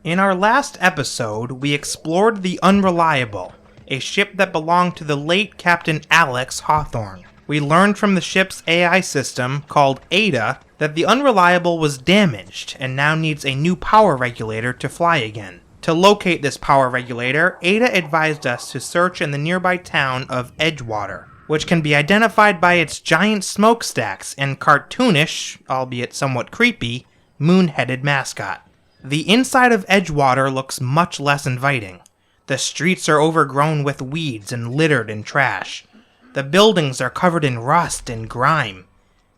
In our last episode, we explored the Unreliable, a ship that belonged to the late Captain Alex Hawthorne. We learned from the ship's AI system, called Ada, that the Unreliable was damaged and now needs a new power regulator to fly again. To locate this power regulator, Ada advised us to search in the nearby town of Edgewater, which can be identified by its giant smokestacks and cartoonish, albeit somewhat creepy, moon-headed mascot. The inside of Edgewater looks much less inviting. The streets are overgrown with weeds and littered in trash. The buildings are covered in rust and grime.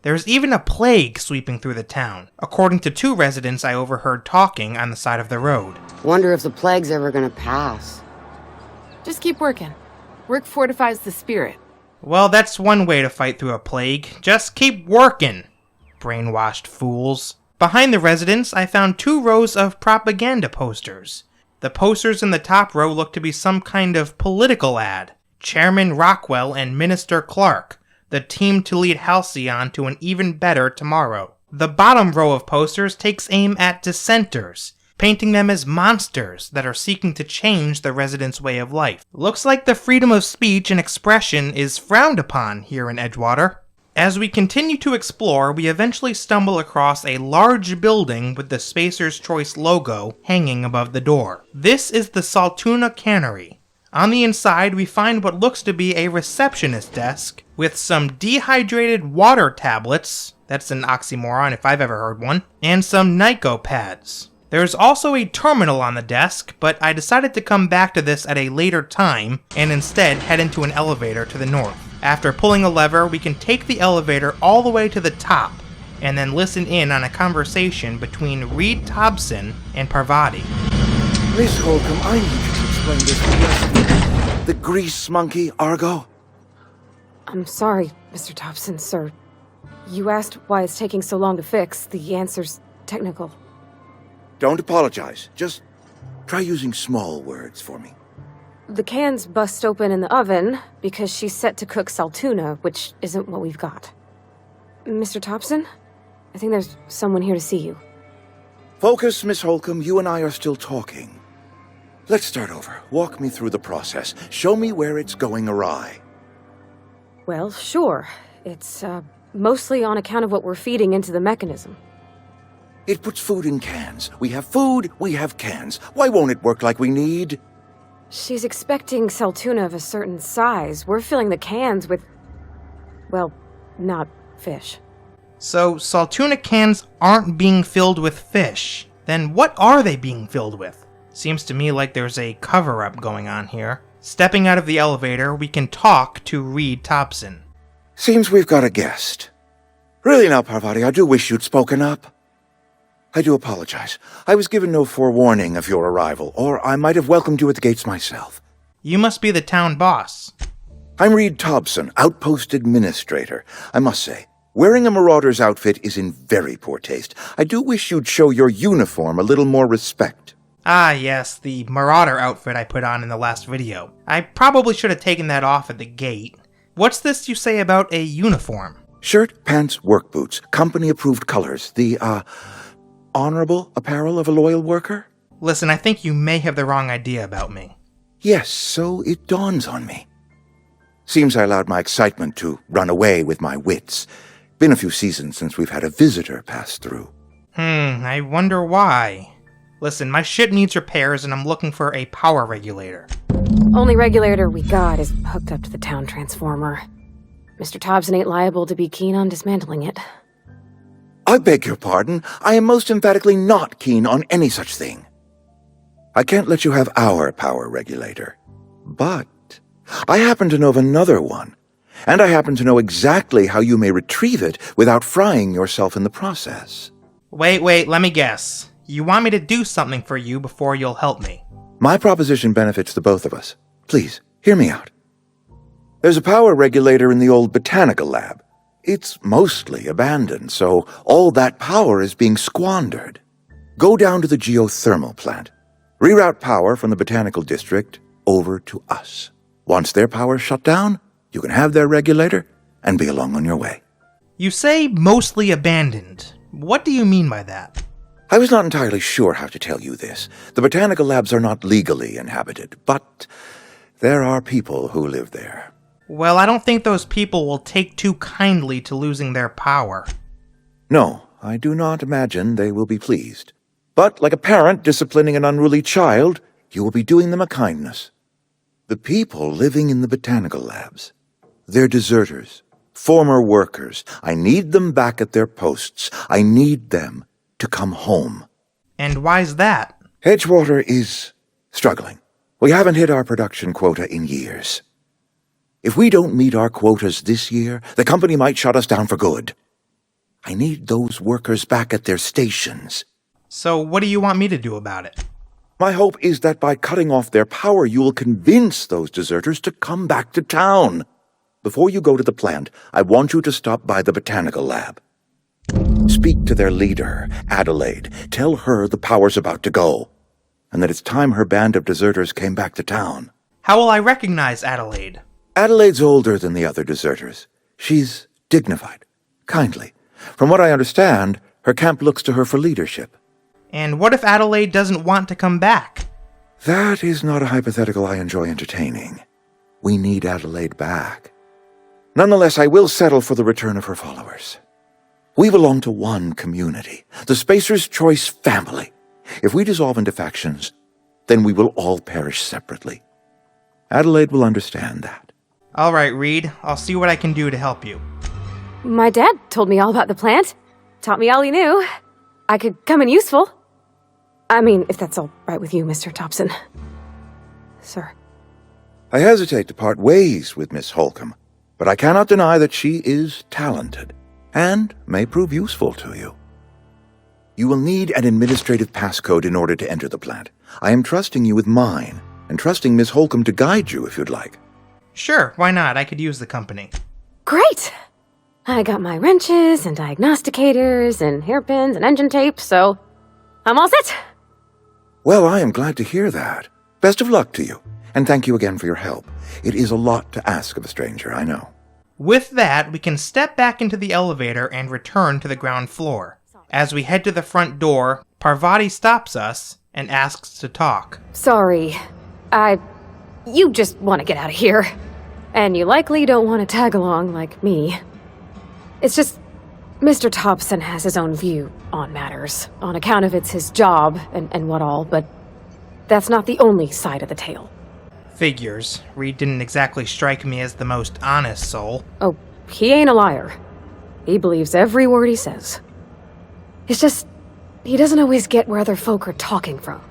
There's even a plague sweeping through the town, according to two residents I overheard talking on the side of the road. Wonder if the plague's ever gonna pass. Just keep working. Work fortifies the spirit. Well, that's one way to fight through a plague. Just keep working, brainwashed fools. Behind the residence, I found 2 rows of propaganda posters. The posters in the top row look to be some kind of political ad. Chairman Rockwell and Minister Clark, the team to lead Halcyon to an even better tomorrow. The bottom row of posters takes aim at dissenters, painting them as monsters that are seeking to change the residents' way of life. Looks like the freedom of speech and expression is frowned upon here in Edgewater. As we continue to explore, we eventually stumble across a large building with the Spacer's Choice logo hanging above the door. This is the Saltuna Cannery. On the inside, we find what looks to be a receptionist desk with some dehydrated water tablets, that's an oxymoron if I've ever heard one, and some Nyko pads. There's also a terminal on the desk, but I decided to come back to this at a later time and instead head into an elevator to the north. After pulling a lever, we can take the elevator all the way to the top and then listen in on a conversation between Reed Tobson and Parvati. Miss Holcomb, I need you to explain this to us. The grease monkey, Argo? I'm sorry, Mr. Tobson, sir. You asked why it's taking so long to fix. The answer's technical. Don't apologize. Just try using small words for me. The cans bust open in the oven because she's set to cook saltuna, which isn't what we've got. Mr. Tobson? I think there's someone here to see you. Focus, Miss Holcomb. You and I are still talking. Let's start over. Walk me through the process. Show me where it's going awry. Well, sure. It's, mostly on account of what we're feeding into the mechanism. It puts food in cans. We have food, we have cans. Why won't it work like we need? She's expecting saltuna of a certain size. We're filling the cans with, well, not fish. So, Saltuna cans aren't being filled with fish. Then what are they being filled with? Seems to me like there's a cover-up going on here. Stepping out of the elevator, we can talk to Reed Tobson. Seems we've got a guest. Really now, Parvati, I do wish you'd spoken up. I do apologize. I was given no forewarning of your arrival, or I might have welcomed you at the gates myself. You must be the town boss. I'm Reed Tobson, Outpost Administrator. I must say, wearing a marauder's outfit is in very poor taste. I do wish you'd show your uniform a little more respect. Ah yes, the marauder outfit I put on in the last video. I probably should have taken that off at the gate. What's this you say about a uniform? Shirt, pants, work boots, company-approved colors. The, honorable apparel of a loyal worker? Listen, I think you may have the wrong idea about me. Yes, so it dawns on me. Seems I allowed my excitement to run away with my wits. Been a few seasons since we've had a visitor pass through. I wonder why. Listen, my ship needs repairs and I'm looking for a power regulator. Only regulator we got is hooked up to the town transformer. Mr. Tobson ain't liable to be keen on dismantling it. I beg your pardon. I am most emphatically not keen on any such thing. I can't let you have our power regulator. But I happen to know of another one, and I happen to know exactly how you may retrieve it without frying yourself in the process. Wait, let me guess. You want me to do something for you before you'll help me? My proposition benefits the both of us. Please, hear me out. There's a power regulator in the old Botanical Lab. It's mostly abandoned, so all that power is being squandered. Go down to the geothermal plant. Reroute power from the Botanical District over to us. Once their power's shut down, you can have their regulator and be along on your way. You say mostly abandoned. What do you mean by that? I was not entirely sure how to tell you this. The Botanical Labs are not legally inhabited, but there are people who live there. Well, I don't think those people will take too kindly to losing their power. No, I do not imagine they will be pleased. But like a parent disciplining an unruly child, you will be doing them a kindness. The people living in the Botanical Labs, they're deserters, former workers. I need them back at their posts. I need them to come home. And why's that? Edgewater is struggling. We haven't hit our production quota in years. If we don't meet our quotas this year, the company might shut us down for good. I need those workers back at their stations. So what do you want me to do about it? My hope is that by cutting off their power, you will convince those deserters to come back to town. Before you go to the plant, I want you to stop by the Botanical Lab. Speak to their leader, Adelaide. Tell her the power's about to go, and that it's time her band of deserters came back to town. How will I recognize Adelaide? Adelaide's older than the other deserters. She's dignified, kindly. From what I understand, her camp looks to her for leadership. And what if Adelaide doesn't want to come back? That is not a hypothetical I enjoy entertaining. We need Adelaide back. Nonetheless, I will settle for the return of her followers. We belong to one community, the Spacer's Choice family. If we dissolve into factions, then we will all perish separately. Adelaide will understand that. All right, Reed. I'll see what I can do to help you. My dad told me all about the plant. Taught me all he knew. I could come in useful. I mean, if that's all right with you, Mr. Tobson. Sir. I hesitate to part ways with Miss Holcomb, but I cannot deny that she is talented and may prove useful to you. You will need an administrative passcode in order to enter the plant. I am trusting you with mine, and trusting Miss Holcomb to guide you if you'd like. Sure, why not? I could use the company. Great! I got my wrenches and diagnosticators and hairpins and engine tape, so I'm all set. Well, I am glad to hear that. Best of luck to you, and thank you again for your help. It is a lot to ask of a stranger, I know. With that, we can step back into the elevator and return to the ground floor. As we head to the front door, Parvati stops us and asks to talk. Sorry. You just want to get out of here. And you likely don't want to tag along like me. It's just, Mr. Tobson has his own view on matters, on account of it's his job and what all, but that's not the only side of the tale. Figures. Reed didn't exactly strike me as the most honest soul. Oh, he ain't a liar. He believes every word he says. It's just, he doesn't always get where other folk are talking from.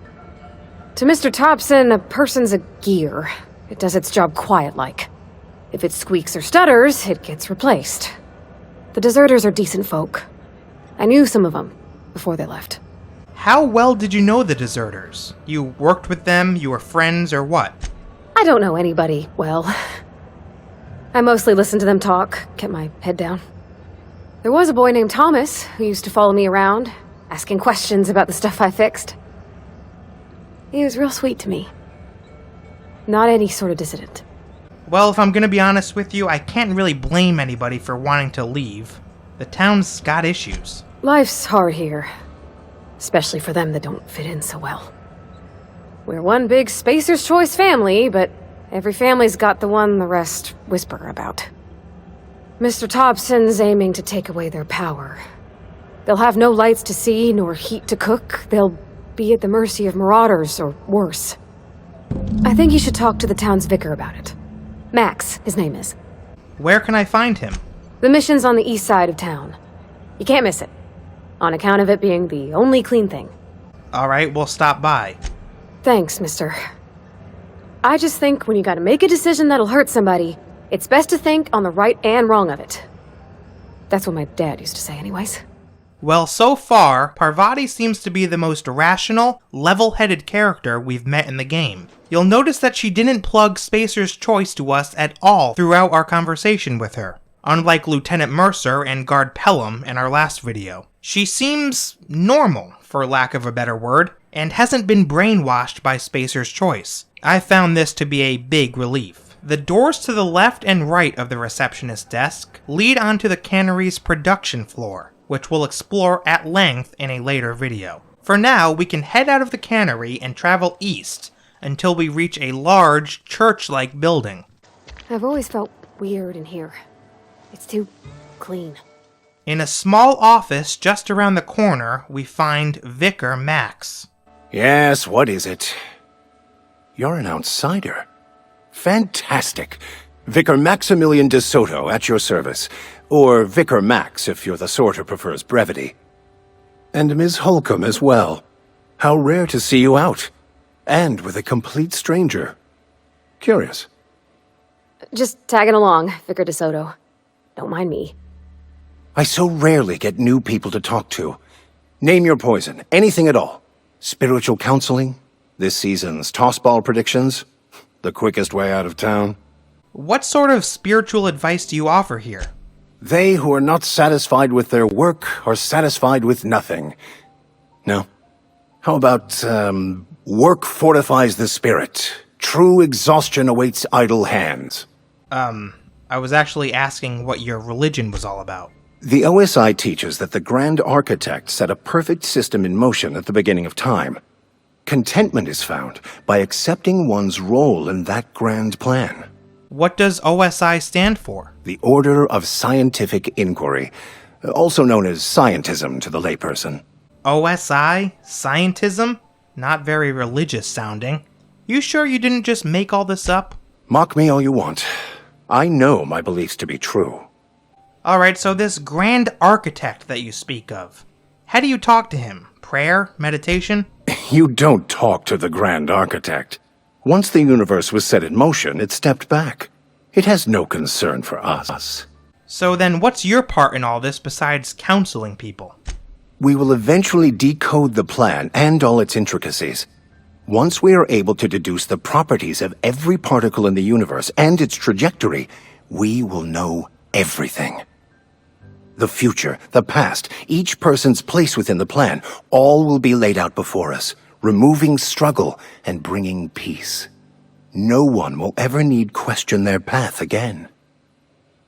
To Mr. Tobson, a person's a gear. It does its job quiet-like. If it squeaks or stutters, it gets replaced. The deserters are decent folk. I knew some of them before they left. How well did you know the deserters? You worked with them, you were friends, or what? I don't know anybody well. I mostly listened to them talk, kept my head down. There was a boy named Thomas who used to follow me around, asking questions about the stuff I fixed. He was real sweet to me. Not any sort of dissident. Well, if I'm gonna be honest with you, I can't really blame anybody for wanting to leave. The town's got issues. Life's hard here. Especially for them that don't fit in so well. We're one big Spacer's Choice family, but every family's got the one the rest whisper about. Mr. Tobson's aiming to take away their power. They'll have no lights to see, nor heat to cook. They'll be at the mercy of marauders, or worse. I think you should talk to the town's vicar about it. Max, his name is. Where can I find him? The mission's on the east side of town. You can't miss it, on account of it being the only clean thing. Alright, we'll stop by. Thanks, mister. I just think when you gotta make a decision that'll hurt somebody, it's best to think on the right and wrong of it. That's what my dad used to say anyways. Well, so far, Parvati seems to be the most rational, level-headed character we've met in the game. You'll notice that she didn't plug Spacer's Choice to us at all throughout our conversation with her, unlike Lieutenant Mercer and Guard Pelham in our last video. She seems normal, for lack of a better word, and hasn't been brainwashed by Spacer's Choice. I found this to be a big relief. The doors to the left and right of the receptionist desk lead onto the Cannery's production floor, which we'll explore at length in a later video. For now, we can head out of the cannery and travel east until we reach a large, church-like building. I've always felt weird in here. It's too clean. In a small office just around the corner, we find Vicar Max. Yes, what is it? You're an outsider. Fantastic. Vicar Maximilian de Soto at your service. Or Vicar Max if you're the sort who prefers brevity. And Ms. Holcomb as well. How rare to see you out. And with a complete stranger. Curious. Just tagging along, Vicar de Soto. Don't mind me. I so rarely get new people to talk to. Name your poison, anything at all. Spiritual counseling? This season's tossball predictions? The quickest way out of town? What sort of spiritual advice do you offer here? They who are not satisfied with their work are satisfied with nothing. No. How about, work fortifies the spirit. True exhaustion awaits idle hands. I was actually asking what your religion was all about. The OSI teaches that the Grand Architect set a perfect system in motion at the beginning of time. Contentment is found by accepting one's role in that grand plan. What does OSI stand for? The Order of Scientific Inquiry, also known as scientism to the layperson. OSI? Scientism? Not very religious sounding. You sure you didn't just make all this up? Mock me all you want. I know my beliefs to be true. Alright, so this Grand Architect that you speak of. How do you talk to him? Prayer? Meditation? You don't talk to the Grand Architect. Once the universe was set in motion, it stepped back. It has no concern for us. So then what's your part in all this besides counseling people? We will eventually decode the plan and all its intricacies. Once we are able to deduce the properties of every particle in the universe and its trajectory, we will know everything. The future, the past, each person's place within the plan, all will be laid out before us, removing struggle and bringing peace. No one will ever need question their path again.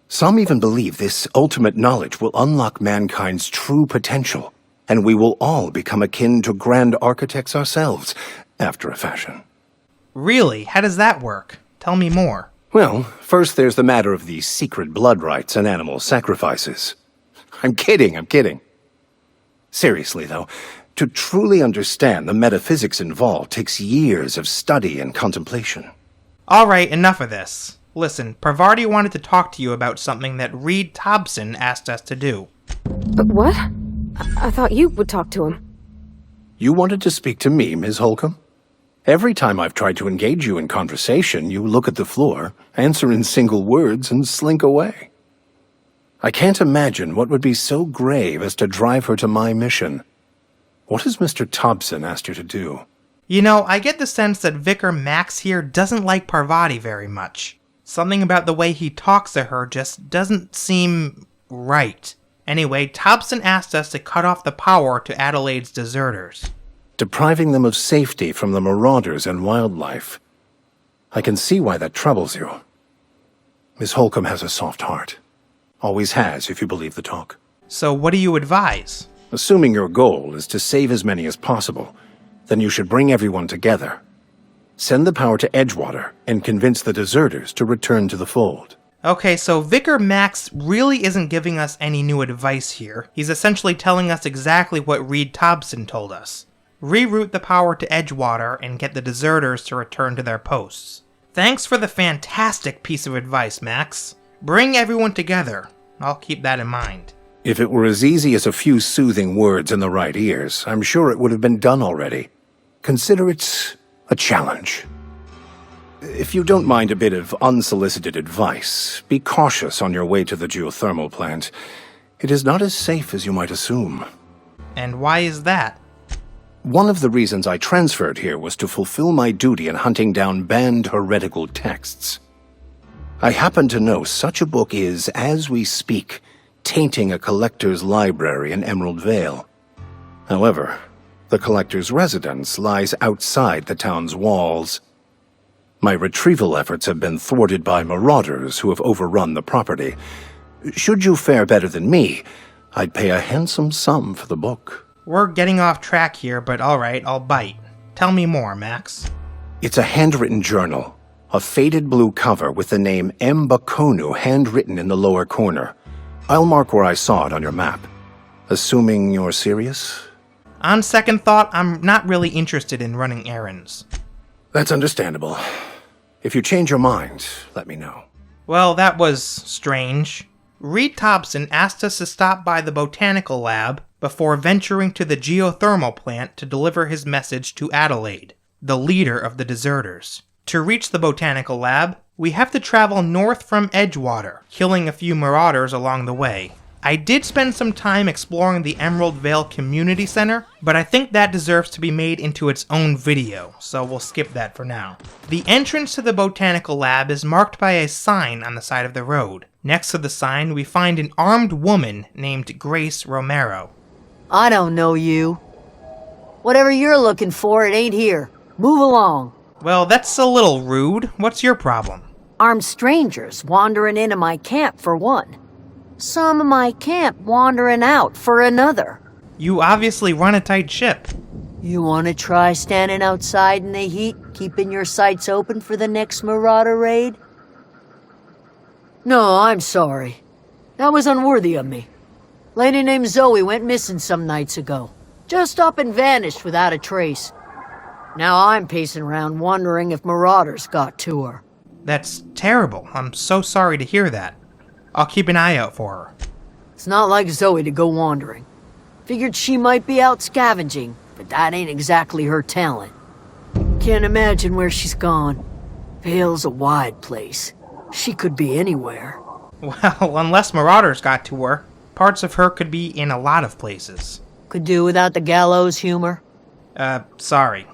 Some even believe this ultimate knowledge will unlock mankind's true potential, and we will all become akin to grand architects ourselves, after a fashion. Really? How does that work? Tell me more. Well, first there's the matter of the secret blood rites and animal sacrifices. I'm kidding. Seriously, though, to truly understand the metaphysics involved takes years of study and contemplation. Alright, enough of this. Listen, Parvati wanted to talk to you about something that Reed Tobson asked us to do. But what? I thought you would talk to him. You wanted to speak to me, Ms. Holcomb? Every time I've tried to engage you in conversation, you look at the floor, answer in single words, and slink away. I can't imagine what would be so grave as to drive her to my mission. What has Mr. Tobson asked you to do? You know, I get the sense that Vicar Max here doesn't like Parvati very much. Something about the way he talks to her just doesn't seem right. Anyway, Tobson asked us to cut off the power to Adelaide's deserters. Depriving them of safety from the marauders and wildlife. I can see why that troubles you. Miss Holcomb has a soft heart. Always has, if you believe the talk. So what do you advise? Assuming your goal is to save as many as possible, then you should bring everyone together. Send the power to Edgewater and convince the deserters to return to the fold. Okay, so Vicar Max really isn't giving us any new advice here. He's essentially telling us exactly what Reed Tobson told us. Reroute the power to Edgewater and get the deserters to return to their posts. Thanks for the fantastic piece of advice, Max. Bring everyone together. I'll keep that in mind. If it were as easy as a few soothing words in the right ears, I'm sure it would have been done already. Consider it a challenge. If you don't mind a bit of unsolicited advice, be cautious on your way to the geothermal plant. It is not as safe as you might assume. And why is that? One of the reasons I transferred here was to fulfill my duty in hunting down banned heretical texts. I happen to know such a book is, as we speak, tainting a collector's library in Emerald Vale. However, the collector's residence lies outside the town's walls. My retrieval efforts have been thwarted by marauders who have overrun the property. Should you fare better than me, I'd pay a handsome sum for the book. We're getting off track here, but alright, I'll bite. Tell me more, Max. It's a handwritten journal. A faded blue cover with the name M. Bakonu handwritten in the lower corner. I'll mark where I saw it on your map. Assuming you're serious? On second thought, I'm not really interested in running errands. That's understandable. If you change your mind, let me know. Well, that was strange. Reed Tobson asked us to stop by the Botanical Lab before venturing to the geothermal plant to deliver his message to Adelaide, the leader of the deserters. To reach the Botanical Lab, we have to travel north from Edgewater, killing a few marauders along the way. I did spend some time exploring the Emerald Vale Community Center, but I think that deserves to be made into its own video, so we'll skip that for now. The entrance to the Botanical Lab is marked by a sign on the side of the road. Next to the sign, we find an armed woman named Grace Romero. I don't know you. Whatever you're looking for, it ain't here. Move along. Well, that's a little rude. What's your problem? Armed strangers wandering into my camp for one. Some of my camp wandering out for another. You obviously run a tight ship. You want to try standing outside in the heat, keeping your sights open for the next marauder raid? No, I'm sorry. That was unworthy of me. Lady named Zoe went missing some nights ago. Just up and vanished without a trace. Now I'm pacing around wondering if marauders got to her. That's terrible. I'm so sorry to hear that. I'll keep an eye out for her. It's not like Zoe to go wandering. Figured she might be out scavenging, but that ain't exactly her talent. Can't imagine where she's gone. Vale's a wide place. She could be anywhere. Well, unless marauders got to her, parts of her could be in a lot of places. Could do without the gallows humor. Sorry.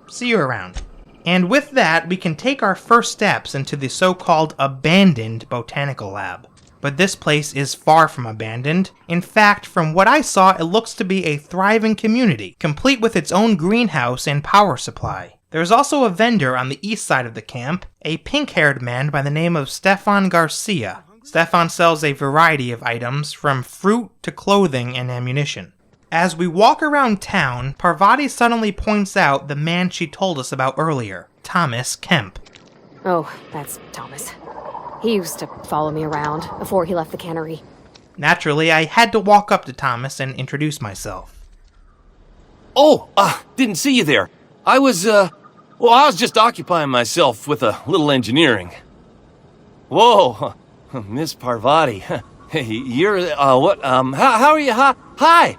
See you around. And with that, we can take our first steps into the so-called abandoned Botanical Lab. But this place is far from abandoned. In fact, from what I saw, it looks to be a thriving community, complete with its own greenhouse and power supply. There's also a vendor on the east side of the camp, a pink-haired man by the name of Stefan Garcia. Stefan sells a variety of items, from fruit to clothing and ammunition. As we walk around town, Parvati suddenly points out the man she told us about earlier, Thomas Kemp. Oh, that's Thomas. He used to follow me around before he left the cannery. Naturally, I had to walk up to Thomas and introduce myself. Oh, didn't see you there. I was just occupying myself with a little engineering. Whoa, Miss Parvati. Hey, you're, how are you? Hi.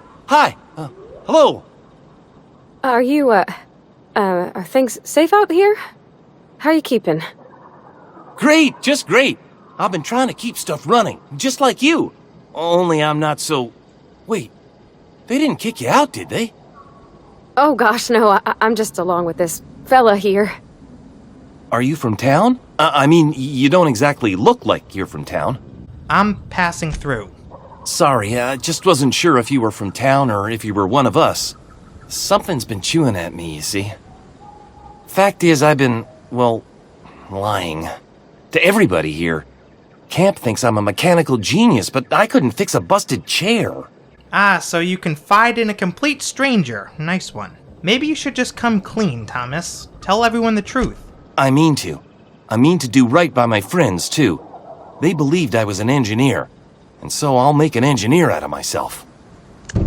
Hello. Are you, are things safe out here? How are you keeping? Great, just great. I've been trying to keep stuff running, just like you. Only I'm not so... Wait, they didn't kick you out, did they? Oh gosh, no, I'm just along with this fella here. Are you from town? I mean, you don't exactly look like you're from town. I'm passing through. Sorry, I just wasn't sure if you were from town or if you were one of us. Something's been chewing at me, you see. Fact is, I've been, well, lying. To everybody here. Camp thinks I'm a mechanical genius, but I couldn't fix a busted chair. Ah, so you confide in a complete stranger. Nice one. Maybe you should just come clean, Thomas. Tell everyone the truth. I mean to. I mean to do right by my friends, too. They believed I was an engineer, and so I'll make an engineer out of myself.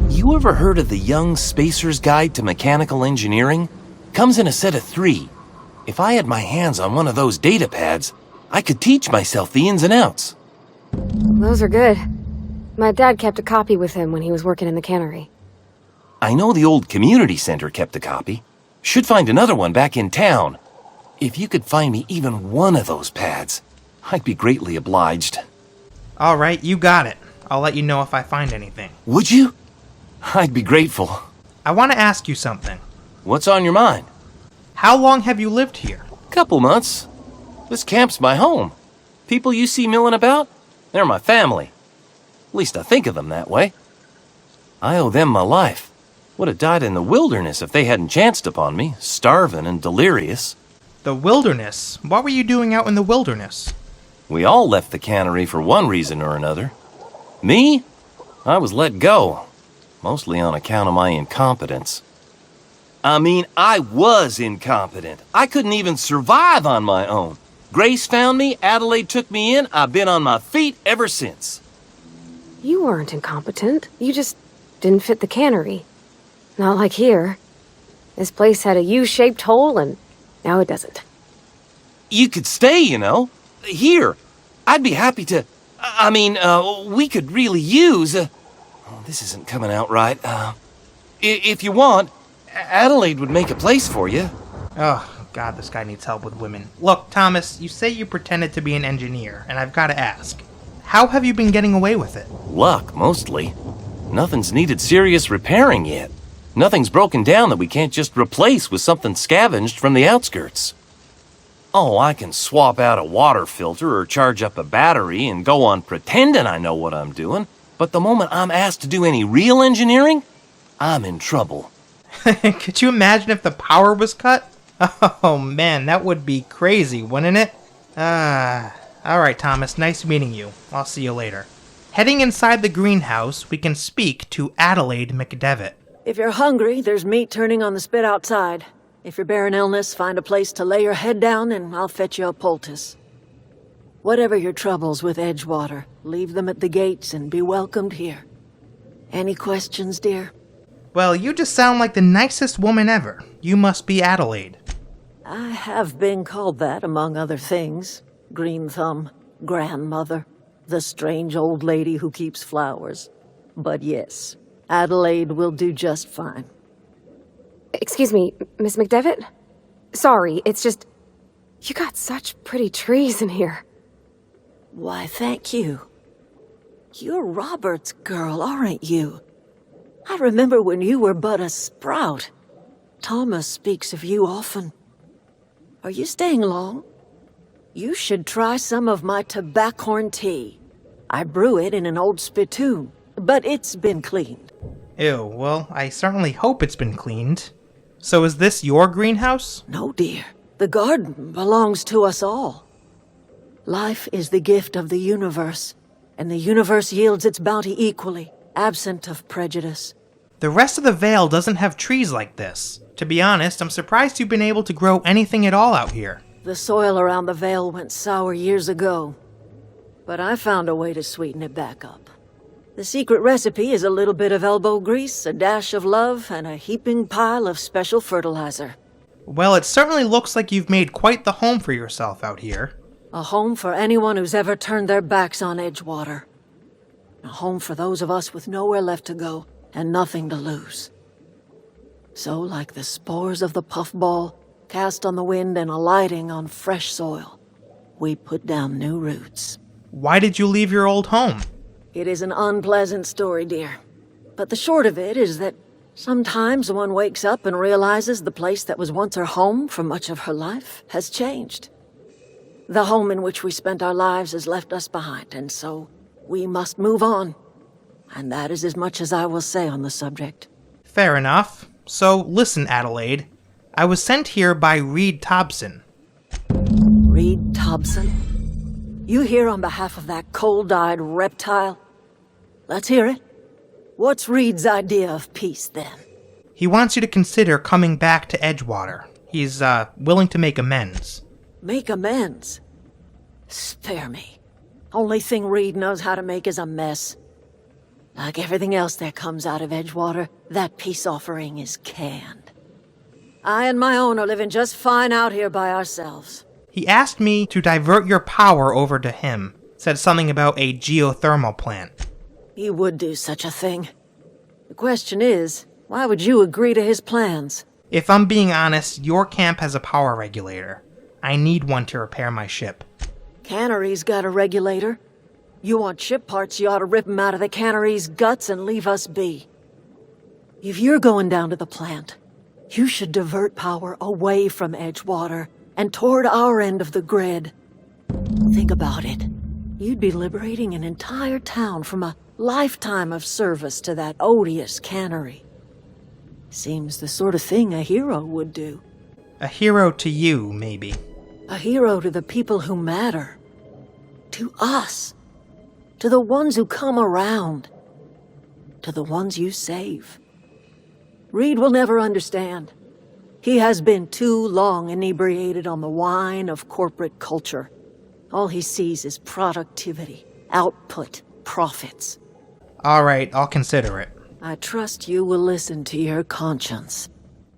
You ever heard of the Young Spacer's Guide to Mechanical Engineering? Comes in a set of 3. If I had my hands on one of those data pads, I could teach myself the ins and outs. Those are good. My dad kept a copy with him when he was working in the cannery. I know the old community center kept a copy. Should find another one back in town. If you could find me even one of those pads, I'd be greatly obliged. Alright, you got it. I'll let you know if I find anything. Would you? I'd be grateful. I want to ask you something. What's on your mind? How long have you lived here? Couple months. This camp's my home. People you see milling about, they're my family. At least I think of them that way. I owe them my life. Would have died in the wilderness if they hadn't chanced upon me, starving and delirious. The wilderness? What were you doing out in the wilderness? We all left the cannery for one reason or another. Me? I was let go. mostly on account of my incompetence. I mean, I was incompetent. I couldn't even survive on my own. Grace found me, Adelaide took me in, I've been on my feet ever since. You weren't incompetent. You just didn't fit the cannery. Not like here. This place had a U-shaped hole, and now it doesn't. You could stay, you know. Here. I'd be happy to... we could really use... this isn't coming out right. If you want, Adelaide would make a place for you. Oh, God, this guy needs help with women. Look, Thomas, you say you pretended to be an engineer, and I've got to ask. How have you been getting away with it? Luck, mostly. Nothing's needed serious repairing yet. Nothing's broken down that we can't just replace with something scavenged from the outskirts. Oh, I can swap out a water filter or charge up a battery and go on pretending I know what I'm doing, but the moment I'm asked to do any real engineering, I'm in trouble. Could you imagine if the power was cut? Oh man, that would be crazy, wouldn't it? Alright Thomas, nice meeting you. I'll see you later. Heading inside the greenhouse, we can speak to Adelaide Mcdevitt. If you're hungry, there's meat turning on the spit outside. If you're bearing illness, find a place to lay your head down and I'll fetch you a poultice. Whatever your troubles with Edgewater, leave them at the gates and be welcomed here. Any questions, dear? Well, you just sound like the nicest woman ever. You must be Adelaide. I have been called that, among other things. Green Thumb, grandmother, the strange old lady who keeps flowers. But yes, Adelaide will do just fine. Excuse me, Miss Mcdevitt? Sorry, it's just... You got such pretty trees in here. Why, thank you. You're Robert's girl, aren't you? I remember when you were but a sprout. Thomas speaks of you often. Are you staying long? You should try some of my tobaccorn tea. I brew it in an old spittoon, but it's been cleaned. Ew, well, I certainly hope it's been cleaned. So is this your greenhouse? No, dear. The garden belongs to us all. Life is the gift of the universe, and the universe yields its bounty equally, absent of prejudice. The rest of the Vale doesn't have trees like this. To be honest, I'm surprised you've been able to grow anything at all out here. The soil around the Vale went sour years ago, but I found a way to sweeten it back up. The secret recipe is a little bit of elbow grease, a dash of love, and a heaping pile of special fertilizer. Well, it certainly looks like you've made quite the home for yourself out here. A home for anyone who's ever turned their backs on Edgewater. A home for those of us with nowhere left to go and nothing to lose. So, like the spores of the puffball, cast on the wind and alighting on fresh soil, we put down new roots. Why did you leave your old home? It is an unpleasant story, dear. But the short of it is that sometimes one wakes up and realizes the place that was once her home for much of her life has changed. The home in which we spent our lives has left us behind, and so we must move on. And that is as much as I will say on the subject. Fair enough. So, listen, Adelaide. I was sent here by Reed Tobson. Reed Tobson? You here on behalf of that cold-eyed reptile? Let's hear it. What's Reed's idea of peace, then? He wants you to consider coming back to Edgewater. He's, willing to make amends. Make amends? Spare me. Only thing Reed knows how to make is a mess. Like everything else that comes out of Edgewater, that peace offering is canned. I and my own are living just fine out here by ourselves. He asked me to divert your power over to him. Said something about a geothermal plant. He would do such a thing. The question is, why would you agree to his plans? If I'm being honest, your camp has a power regulator. I need one to repair my ship. Cannery's got a regulator. You want ship parts, you ought to rip 'em out of the Cannery's guts and leave us be. If you're going down to the plant, you should divert power away from Edgewater and toward our end of the grid. Think about it. You'd be liberating an entire town from a lifetime of service to that odious Cannery. Seems the sort of thing a hero would do. A hero to you, maybe. A hero to the people who matter. To us. To the ones who come around. to the ones you save. Reed will never understand. He has been too long inebriated on the wine of corporate culture. All he sees is productivity, output, profits. Alright, I'll consider it. I trust you will listen to your conscience.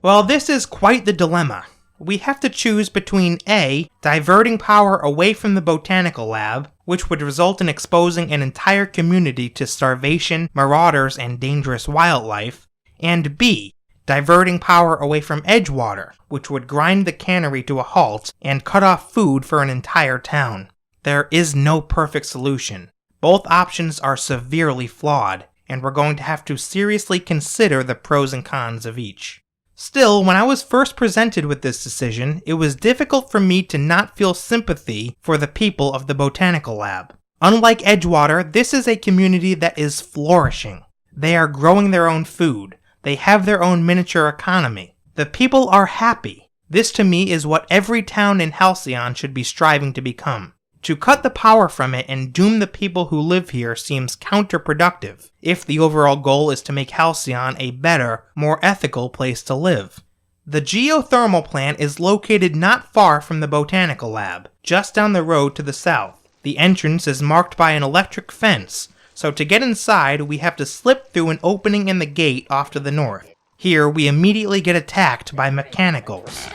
Well, this is quite the dilemma. We have to choose between A, diverting power away from the Botanical Lab, which would result in exposing an entire community to starvation, marauders, and dangerous wildlife, and B, diverting power away from Edgewater, which would grind the cannery to a halt and cut off food for an entire town. There is no perfect solution. Both options are severely flawed, and we're going to have to seriously consider the pros and cons of each. Still, when I was first presented with this decision, it was difficult for me to not feel sympathy for the people of the Botanical Lab. Unlike Edgewater, this is a community that is flourishing. They are growing their own food. They have their own miniature economy. The people are happy. This to me is what every town in Halcyon should be striving to become. To cut the power from it and doom the people who live here seems counterproductive, if the overall goal is to make Halcyon a better, more ethical place to live. The geothermal plant is located not far from the Botanical Lab, just down the road to the south. The entrance is marked by an electric fence, so to get inside we have to slip through an opening in the gate off to the north. Here we immediately get attacked by mechanicals.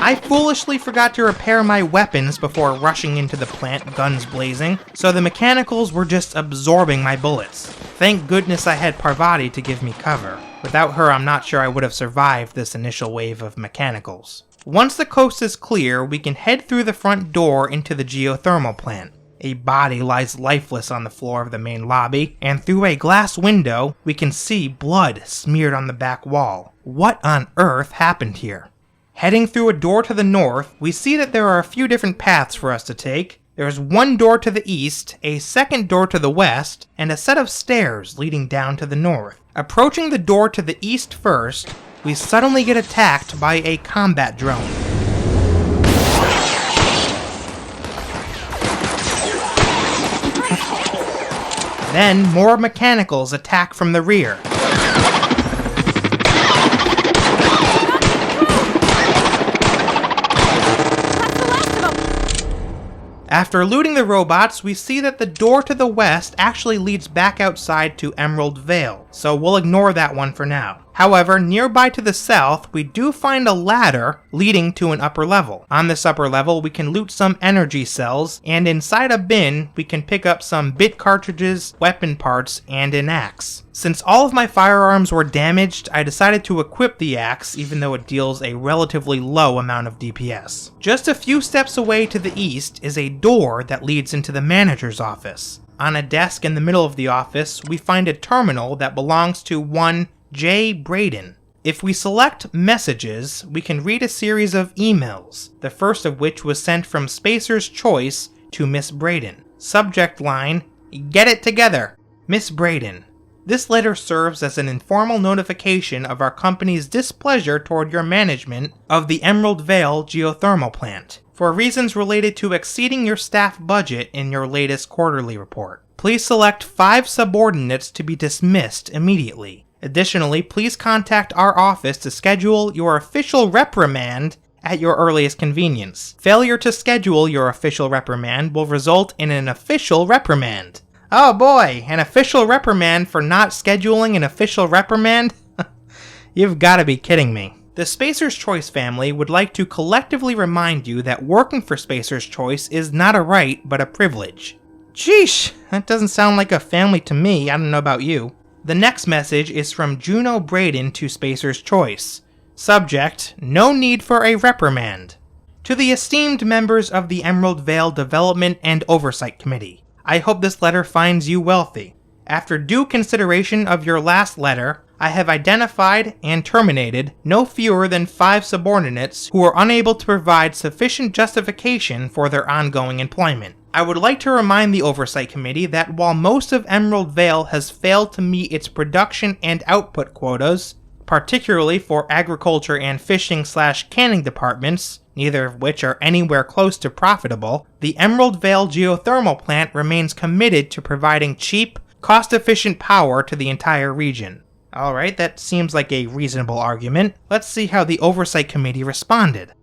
I foolishly forgot to repair my weapons before rushing into the plant, guns blazing, so the mechanicals were just absorbing my bullets. Thank goodness I had Parvati to give me cover. Without her, I'm not sure I would have survived this initial wave of mechanicals. Once the coast is clear, we can head through the front door into the geothermal plant. A body lies lifeless on the floor of the main lobby, and through a glass window, we can see blood smeared on the back wall. What on earth happened here? Heading through a door to the north, we see that there are a few different paths for us to take. There's one door to the east, a second door to the west, and a set of stairs leading down to the north. Approaching the door to the east first, we suddenly get attacked by a combat drone. Then, more mechanicals attack from the rear. After looting the robots, we see that the door to the west actually leads back outside to Emerald Vale, so we'll ignore that one for now. However, nearby to the south, we do find a ladder leading to an upper level. On this upper level, we can loot some energy cells, and inside a bin, we can pick up some bit cartridges, weapon parts, and an axe. Since all of my firearms were damaged, I decided to equip the axe, even though it deals a relatively low amount of DPS. Just a few steps away to the east is a door that leads into the manager's office. On a desk in the middle of the office, we find a terminal that belongs to one J. Braden. If we select Messages, we can read a series of emails, the first of which was sent from Spacer's Choice to Miss Braden. Subject line, "Get it together, Miss Braden. This letter serves as an informal notification of our company's displeasure toward your management of the Emerald Vale geothermal plant, for reasons related to exceeding your staff budget in your latest quarterly report. Please select 5 subordinates to be dismissed immediately. Additionally, please contact our office to schedule your official reprimand at your earliest convenience. Failure to schedule your official reprimand will result in an official reprimand." Oh boy, an official reprimand for not scheduling an official reprimand? You've gotta be kidding me. The Spacer's Choice family would like to collectively remind you that working for Spacer's Choice is not a right, but a privilege. Sheesh, that doesn't sound like a family to me, I don't know about you. The next message is from Juno Braden to Spacer's Choice. Subject, no need for a reprimand. To the esteemed members of the Emerald Vale Development and Oversight Committee, I hope this letter finds you wealthy. After due consideration of your last letter, I have identified and terminated no fewer than 5 subordinates who are unable to provide sufficient justification for their ongoing employment. I would like to remind the Oversight Committee that while most of Emerald Vale has failed to meet its production and output quotas, particularly for agriculture and fishing/canning departments, neither of which are anywhere close to profitable, the Emerald Vale geothermal plant remains committed to providing cheap, cost-efficient power to the entire region. Alright, that seems like a reasonable argument. Let's see how the Oversight Committee responded.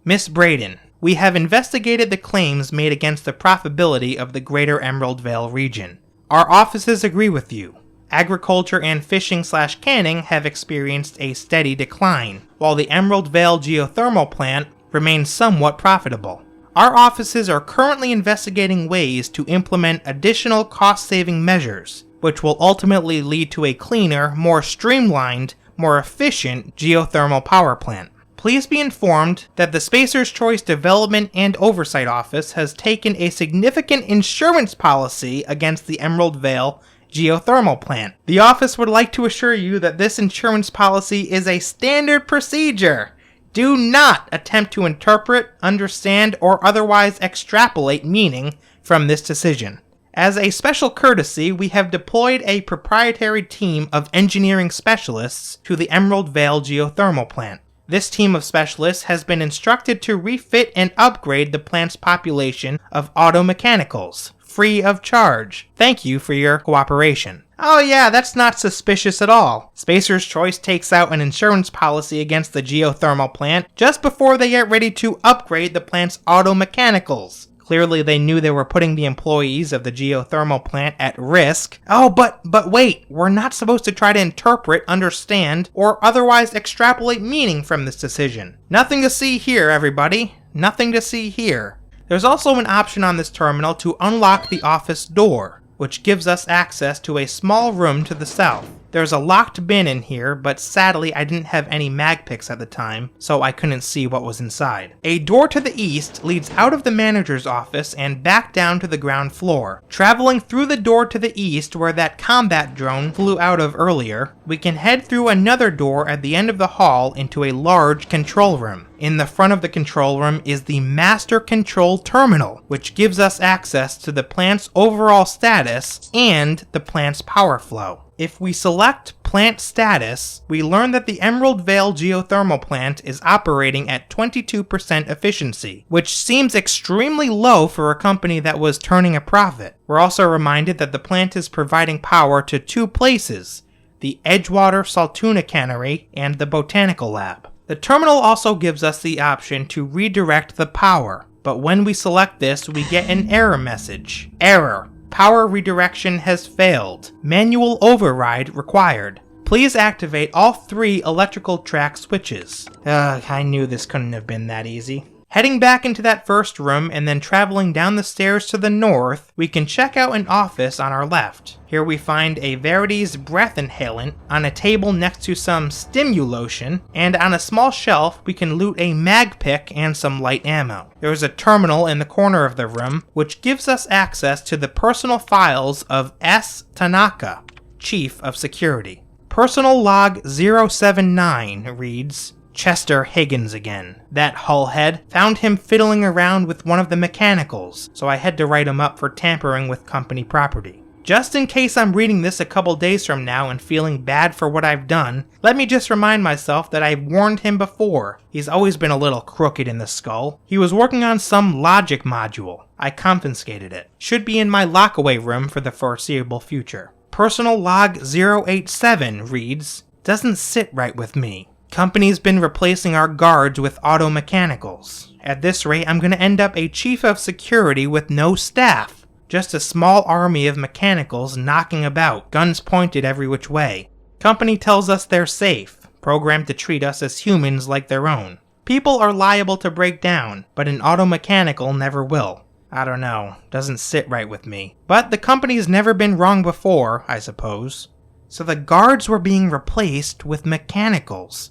Miss Braden, we have investigated the claims made against the profitability of the greater Emerald Vale region. Our offices agree with you. Agriculture and fishing/canning have experienced a steady decline, while the Emerald Vale geothermal plant remains somewhat profitable. Our offices are currently investigating ways to implement additional cost-saving measures, which will ultimately lead to a cleaner, more streamlined, more efficient geothermal power plant. Please be informed that the Spacer's Choice Development and Oversight Office has taken a significant insurance policy against the Emerald Vale geothermal plant. The office would like to assure you that this insurance policy is a standard procedure. Do not attempt to interpret, understand, or otherwise extrapolate meaning from this decision. As a special courtesy, we have deployed a proprietary team of engineering specialists to the Emerald Vale geothermal plant. This team of specialists has been instructed to refit and upgrade the plant's population of auto-mechanicals, free of charge. Thank you for your cooperation. Oh yeah, that's not suspicious at all. Spacer's Choice takes out an insurance policy against the geothermal plant just before they get ready to upgrade the plant's auto-mechanicals. Clearly they knew they were putting the employees of the geothermal plant at risk. Oh, but wait, we're not supposed to try to interpret, understand, or otherwise extrapolate meaning from this decision. Nothing to see here, everybody. Nothing to see here. There's also an option on this terminal to unlock the office door, which gives us access to a small room to the south. There's a locked bin in here, but sadly I didn't have any mag picks at the time, so I couldn't see what was inside. A door to the east leads out of the manager's office and back down to the ground floor. Traveling through the door to the east where that combat drone flew out of earlier, we can head through another door at the end of the hall into a large control room. In the front of the control room is the Master Control Terminal, which gives us access to the plant's overall status and the plant's power flow. If we select Plant Status, we learn that the Emerald Vale geothermal plant is operating at 22% efficiency, which seems extremely low for a company that was turning a profit. We're also reminded that the plant is providing power to two places, the Edgewater Saltuna Cannery and the Botanical Lab. The terminal also gives us the option to redirect the power, but when we select this, we get an error message. Error. Power redirection has failed. Manual override required. Please activate all 3 electrical track switches. I knew this couldn't have been that easy. Heading back into that first room and then traveling down the stairs to the north, we can check out an office on our left. Here we find a Verity's breath inhalant on a table next to some Stimulotion, and on a small shelf we can loot a mag pick and some light ammo. There is a terminal in the corner of the room, which gives us access to the personal files of S. Tanaka, Chief of Security. Personal log 079 reads, Chester Higgins again. That hullhead found him fiddling around with one of the mechanicals, so I had to write him up for tampering with company property. Just in case I'm reading this a couple days from now and feeling bad for what I've done, let me just remind myself that I've warned him before. He's always been a little crooked in the skull. He was working on some logic module. I confiscated it. Should be in my lockaway room for the foreseeable future. Personal log 087 reads, Doesn't sit right with me. Company's been replacing our guards with auto-mechanicals. At this rate, I'm gonna end up a chief of security with no staff. Just a small army of mechanicals knocking about, guns pointed every which way. Company tells us they're safe, programmed to treat us as humans like their own. People are liable to break down, but an auto-mechanical never will. I don't know, doesn't sit right with me. But the company's never been wrong before, I suppose. So the guards were being replaced with mechanicals.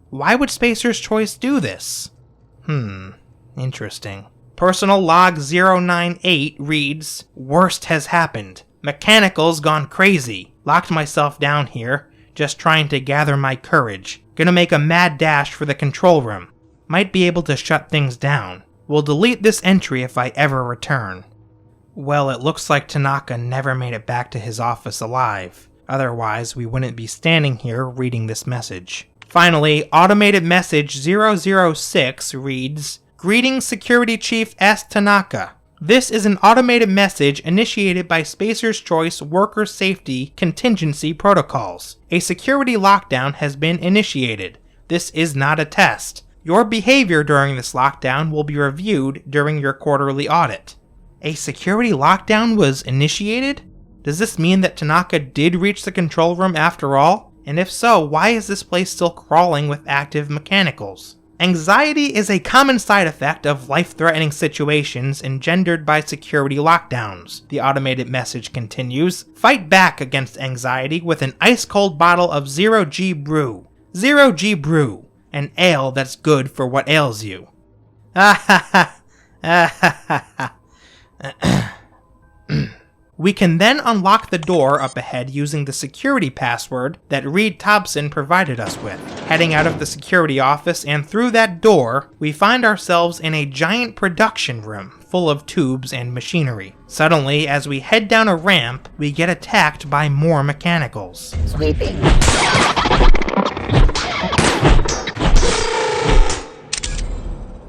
Why would Spacer's Choice do this? Interesting. Personal log 098 reads, Worst has happened. Mechanical's gone crazy. Locked myself down here, just trying to gather my courage. Gonna make a mad dash for the control room. Might be able to shut things down. Will delete this entry if I ever return. Well, it looks like Tanaka never made it back to his office alive. Otherwise, we wouldn't be standing here reading this message. Finally, automated message 006 reads, "Greetings Security Chief S. Tanaka. This is an automated message initiated by Spacer's Choice Worker Safety Contingency Protocols. A security lockdown has been initiated. This is not a test. Your behavior during this lockdown will be reviewed during your quarterly audit." A security lockdown was initiated? Does this mean that Tanaka did reach the control room after all? And if so, why is this place still crawling with active mechanicals? Anxiety is a common side effect of life-threatening situations engendered by security lockdowns. The automated message continues, "Fight back against anxiety with an ice-cold bottle of Zero G Brew. Zero G Brew, an ale that's good for what ails you." Ah ha ha, ah ha ha ha. We can then unlock the door up ahead using the security password that Reed Tobson provided us with. Heading out of the security office and through that door, we find ourselves in a giant production room full of tubes and machinery. Suddenly, as we head down a ramp, we get attacked by more mechanicals. Sweeping.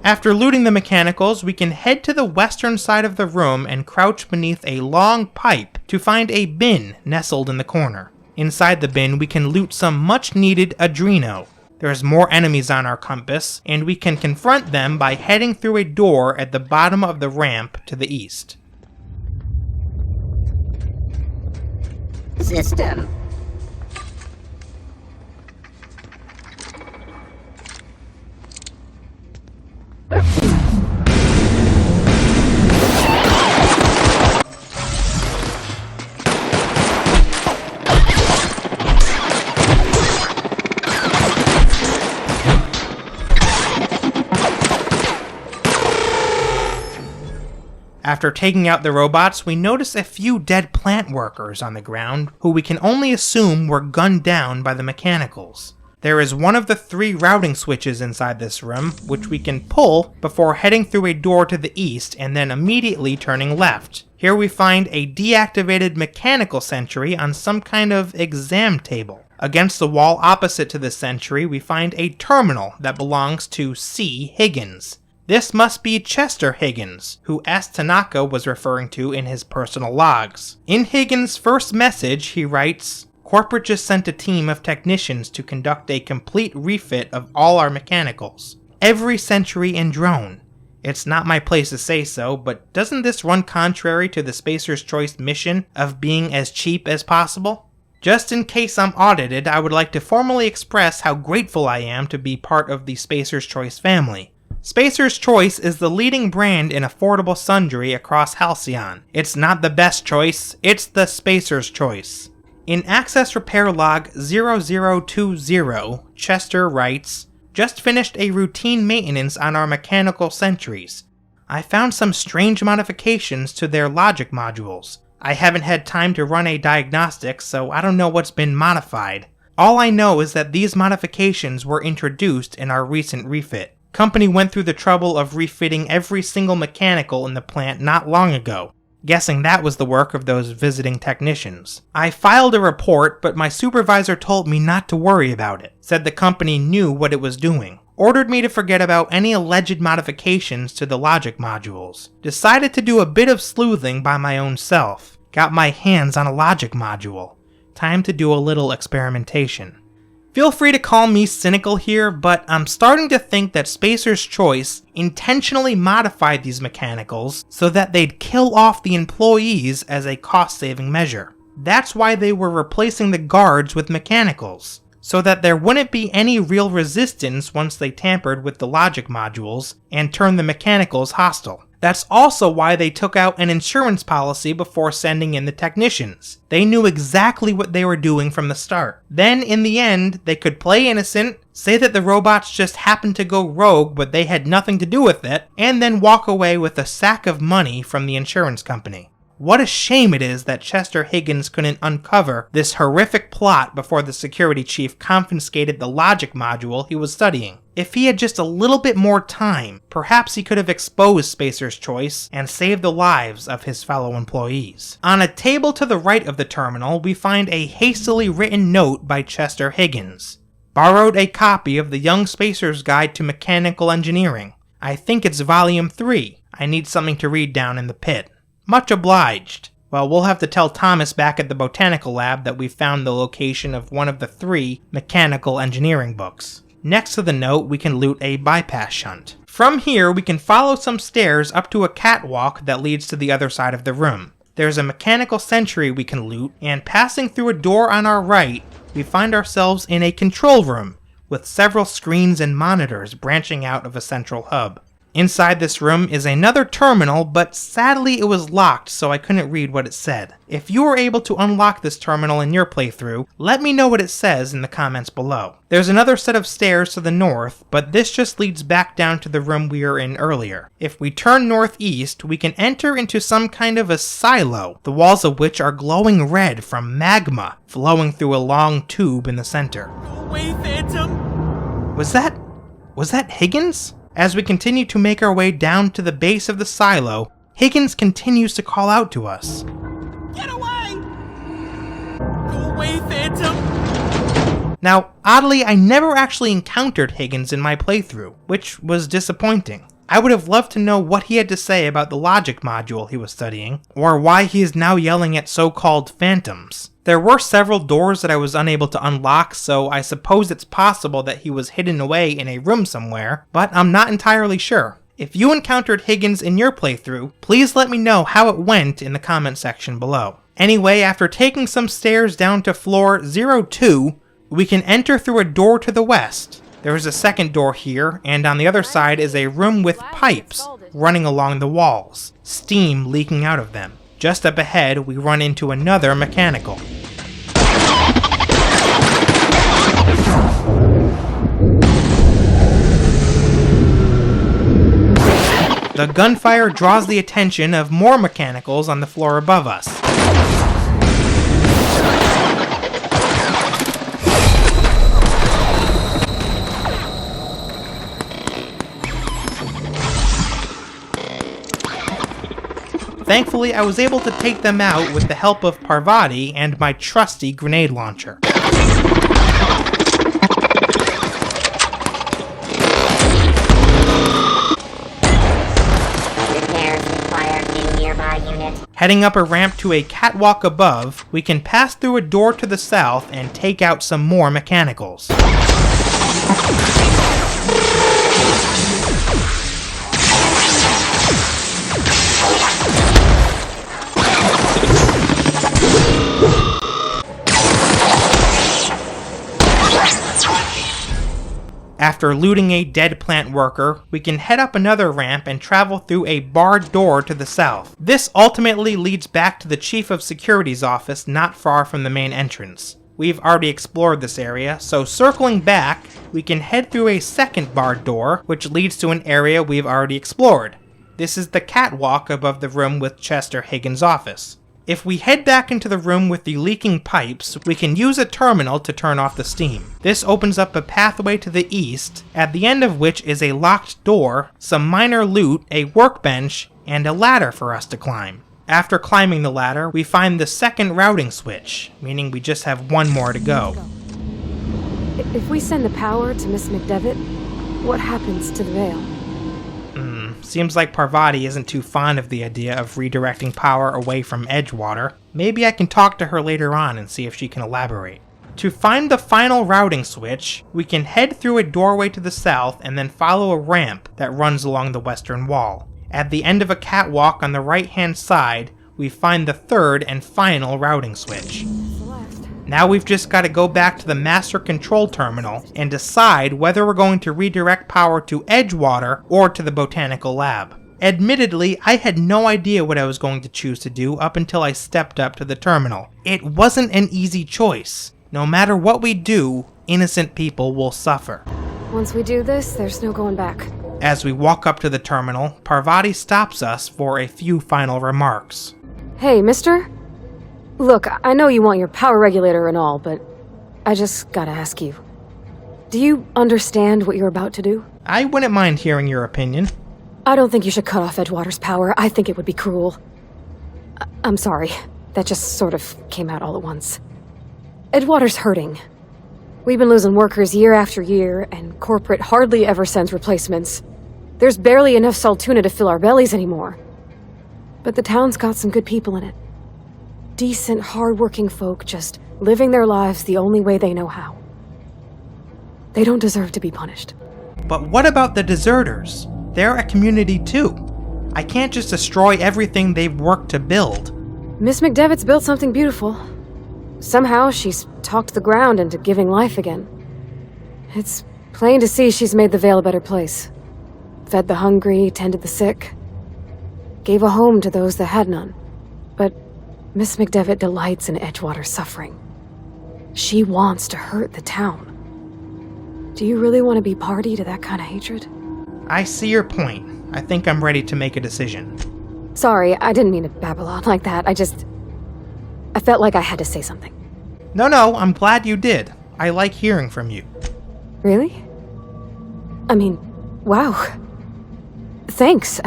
After looting the mechanicals, we can head to the western side of the room and crouch beneath a long pipe to find a bin nestled in the corner. Inside the bin, we can loot some much-needed Adreno. There's more enemies on our compass, and we can confront them by heading through a door at the bottom of the ramp to the east. System. After taking out the robots, we notice a few dead plant workers on the ground, who we can only assume were gunned down by the mechanicals. There is one of the 3 routing switches inside this room, which we can pull before heading through a door to the east and then immediately turning left. Here we find a deactivated mechanical sentry on some kind of exam table. Against the wall opposite to the sentry, we find a terminal that belongs to C. Higgins. This must be Chester Higgins, who S. Tanaka was referring to in his personal logs. In Higgins' first message, he writes, "Corporate just sent a team of technicians to conduct a complete refit of all our mechanicals. Every sentry and drone. It's not my place to say so, but doesn't this run contrary to the Spacer's Choice mission of being as cheap as possible? Just in case I'm audited, I would like to formally express how grateful I am to be part of the Spacer's Choice family. Spacer's Choice is the leading brand in affordable sundry across Halcyon. It's not the best choice, it's the Spacer's Choice." In Access Repair Log 0020, Chester writes, "Just finished a routine maintenance on our mechanical sentries. I found some strange modifications to their logic modules. I haven't had time to run a diagnostic, so I don't know what's been modified. All I know is that these modifications were introduced in our recent refit. Company went through the trouble of refitting every single mechanical in the plant not long ago. Guessing that was the work of those visiting technicians. I filed a report, but my supervisor told me not to worry about it. Said the company knew what it was doing. Ordered me to forget about any alleged modifications to the logic modules. Decided to do a bit of sleuthing by my own self. Got my hands on a logic module. Time to do a little experimentation. Feel free to call me cynical here, but I'm starting to think that Spacer's Choice intentionally modified these mechanicals so that they'd kill off the employees as a cost-saving measure. That's why they were replacing the guards with mechanicals, so that there wouldn't be any real resistance once they tampered with the logic modules and turned the mechanicals hostile. That's also why they took out an insurance policy before sending in the technicians. They knew exactly what they were doing from the start. Then, in the end, they could play innocent, say that the robots just happened to go rogue but they had nothing to do with it, and then walk away with a sack of money from the insurance company. What a shame it is that Chester Higgins couldn't uncover this horrific plot before the security chief confiscated the logic module he was studying. If he had just a little bit more time, perhaps he could have exposed Spacer's Choice and saved the lives of his fellow employees. On a table to the right of the terminal, we find a hastily written note by Chester Higgins. Borrowed a copy of the Young Spacer's Guide to Mechanical Engineering. I think it's volume 3. I need something to read down in the pit. Much obliged. Well, we'll have to tell Thomas back at the Botanical Lab that we found the location of one of the 3 mechanical engineering books. Next to the note, we can loot a bypass shunt. From here, we can follow some stairs up to a catwalk that leads to the other side of the room. There's a mechanical sentry we can loot, and passing through a door on our right, we find ourselves in a control room, with several screens and monitors branching out of a central hub. Inside this room is another terminal, but sadly it was locked, so I couldn't read what it said. If you were able to unlock this terminal in your playthrough, let me know what it says in the comments below. There's another set of stairs to the north, but this just leads back down to the room we were in earlier. If we turn northeast, we can enter into some kind of a silo, the walls of which are glowing red from magma flowing through a long tube in the center. Go away, Phantom! Was that Higgins? As we continue to make our way down to the base of the silo, Higgins continues to call out to us. Get away! Go away, Phantom! Now, oddly, I never actually encountered Higgins in my playthrough, which was disappointing. I would have loved to know what he had to say about the logic module he was studying, or why he is now yelling at so-called phantoms. There were several doors that I was unable to unlock, so I suppose it's possible that he was hidden away in a room somewhere, but I'm not entirely sure. If you encountered Higgins in your playthrough, please let me know how it went in the comment section below. Anyway, after taking some stairs down to floor 02, we can enter through a door to the west. There is a second door here, and on the other side is a room with pipes running along the walls, steam leaking out of them. Just up ahead, we run into another mechanical. The gunfire draws the attention of more mechanicals on the floor above us. Thankfully, I was able to take them out with the help of Parvati and my trusty grenade launcher. Heading up a ramp to a catwalk above, we can pass through a door to the south and take out some more mechanicals. After looting a dead plant worker, we can head up another ramp and travel through a barred door to the south. This ultimately leads back to the Chief of Security's office not far from the main entrance. We've already explored this area, so circling back, we can head through a second barred door, which leads to an area we've already explored. This is the catwalk above the room with Chester Higgins' office. If we head back into the room with the leaking pipes, we can use a terminal to turn off the steam. This opens up a pathway to the east, at the end of which is a locked door, some minor loot, a workbench, and a ladder for us to climb. After climbing the ladder, we find the second routing switch, meaning we just have one more to go. If we send the power to Miss Mcdevitt, what happens to the Vale? Seems like Parvati isn't too fond of the idea of redirecting power away from Edgewater. Maybe I can talk to her later on and see if she can elaborate. To find the final routing switch, we can head through a doorway to the south and then follow a ramp that runs along the western wall. At the end of a catwalk on the right-hand side, we find the third and final routing switch. Now we've just got to go back to the master control terminal and decide whether we're going to redirect power to Edgewater or to the Botanical Lab. Admittedly, I had no idea what I was going to choose to do up until I stepped up to the terminal. It wasn't an easy choice. No matter what we do, innocent people will suffer. Once we do this, there's no going back. As we walk up to the terminal, Parvati stops us for a few final remarks. Hey, mister? Look, I know you want your power regulator and all, but I just gotta ask you. Do you understand what you're about to do? I wouldn't mind hearing your opinion. I don't think you should cut off Edgewater's power. I think it would be cruel. I'm sorry. That just sort of came out all at once. Edgewater's hurting. We've been losing workers year after year, and corporate hardly ever sends replacements. There's barely enough Saltuna to fill our bellies anymore. But the town's got some good people in it. Decent, hard-working folk just living their lives the only way they know how. They don't deserve to be punished. But what about the deserters? They're a community too. I can't just destroy everything they've worked to build. Miss Mcdevitt's built something beautiful. Somehow she's talked the ground into giving life again. It's plain to see she's made the Vale a better place. Fed the hungry, tended the sick. Gave a home to those that had none. But Miss Mcdevitt delights in Edgewater's suffering. She wants to hurt the town. Do you really want to be party to that kind of hatred? I see your point. I think I'm ready to make a decision. Sorry, I didn't mean to babble on like that. I felt like I had to say something. No, I'm glad you did. I like hearing from you. Really? I mean, wow. Thanks.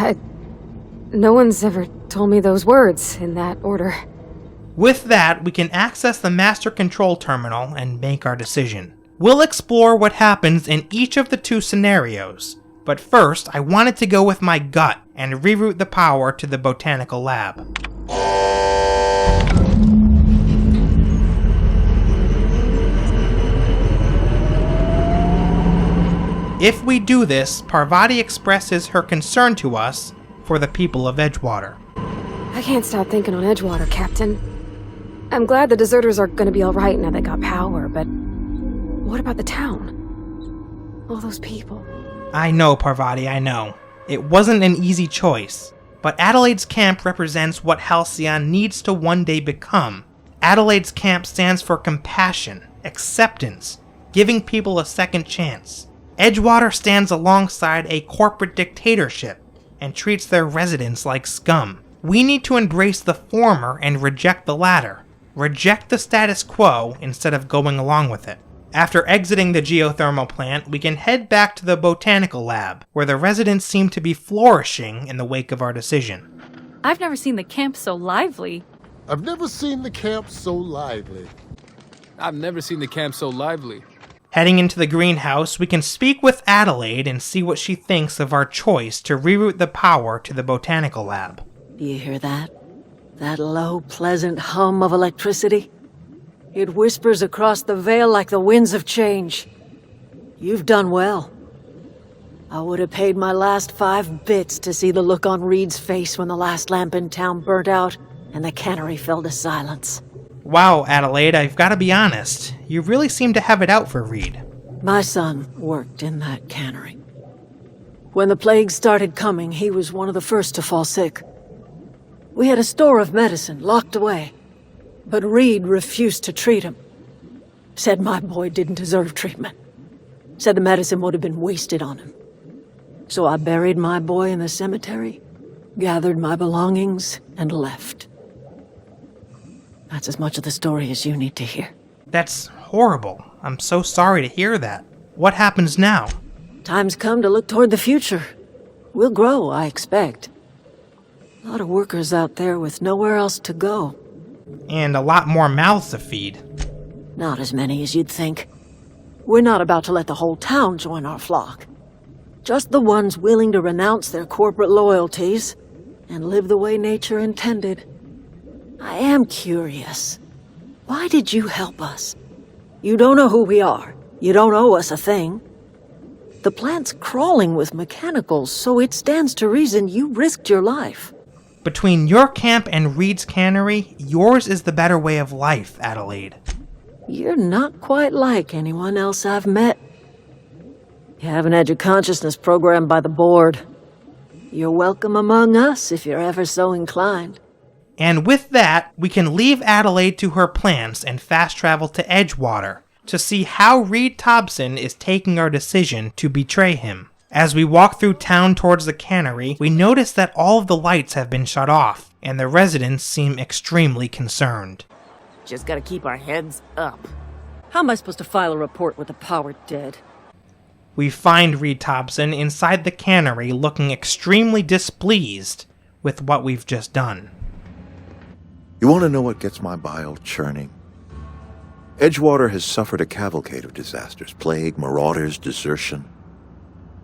No one's ever told me those words in that order. With that, we can access the master control terminal and make our decision. We'll explore what happens in each of the two scenarios, but first I wanted to go with my gut and reroute the power to the Botanical Lab. If we do this, Parvati expresses her concern to us for the people of Edgewater. I can't stop thinking on Edgewater, Captain. I'm glad the deserters are gonna be alright now they got power, but what about the town? All those people. I know, Parvati, I know. It wasn't an easy choice, but Adelaide's camp represents what Halcyon needs to one day become. Adelaide's camp stands for compassion, acceptance, giving people a second chance. Edgewater stands alongside a corporate dictatorship and treats their residents like scum. We need to embrace the former and reject the latter. Reject the status quo instead of going along with it. After exiting the geothermal plant, we can head back to the Botanical Lab, where the residents seem to be flourishing in the wake of our decision. I've never seen the camp so lively. I've never seen the camp so lively. I've never seen the camp so lively. Heading into the greenhouse, we can speak with Adelaide and see what she thinks of our choice to reroute the power to the Botanical Lab. Do you hear that? That low, pleasant hum of electricity? It whispers across the Vale like the winds of change. You've done well. I would have paid my last 5 bits to see the look on Reed's face when the last lamp in town burnt out and the cannery fell to silence. Wow, Adelaide, I've got to be honest. You really seem to have it out for Reed. My son worked in that cannery. When the plague started coming, he was one of the first to fall sick. We had a store of medicine locked away, but Reed refused to treat him. Said my boy didn't deserve treatment. Said the medicine would have been wasted on him. So I buried my boy in the cemetery, gathered my belongings, and left. That's as much of the story as you need to hear. That's horrible. I'm so sorry to hear that. What happens now? Time's come to look toward the future. We'll grow, I expect. A lot of workers out there with nowhere else to go. And a lot more mouths to feed. Not as many as you'd think. We're not about to let the whole town join our flock. Just the ones willing to renounce their corporate loyalties and live the way nature intended. I am curious. Why did you help us? You don't know who we are. You don't owe us a thing. The plant's crawling with mechanicals, so it stands to reason you risked your life. Between your camp and Reed's cannery, yours is the better way of life, Adelaide. You're not quite like anyone else I've met. You have an edge-of-consciousness program by the board. You're welcome among us if you're ever so inclined. And with that, we can leave Adelaide to her plans and fast travel to Edgewater to see how Reed Tobson is taking our decision to betray him. As we walk through town towards the cannery, we notice that all of the lights have been shut off, and the residents seem extremely concerned. Just gotta keep our heads up. How am I supposed to file a report with the power dead? We find Reed Tobson inside the cannery looking extremely displeased with what we've just done. You want to know what gets my bile churning? Edgewater has suffered a cavalcade of disasters, plague, marauders, desertion.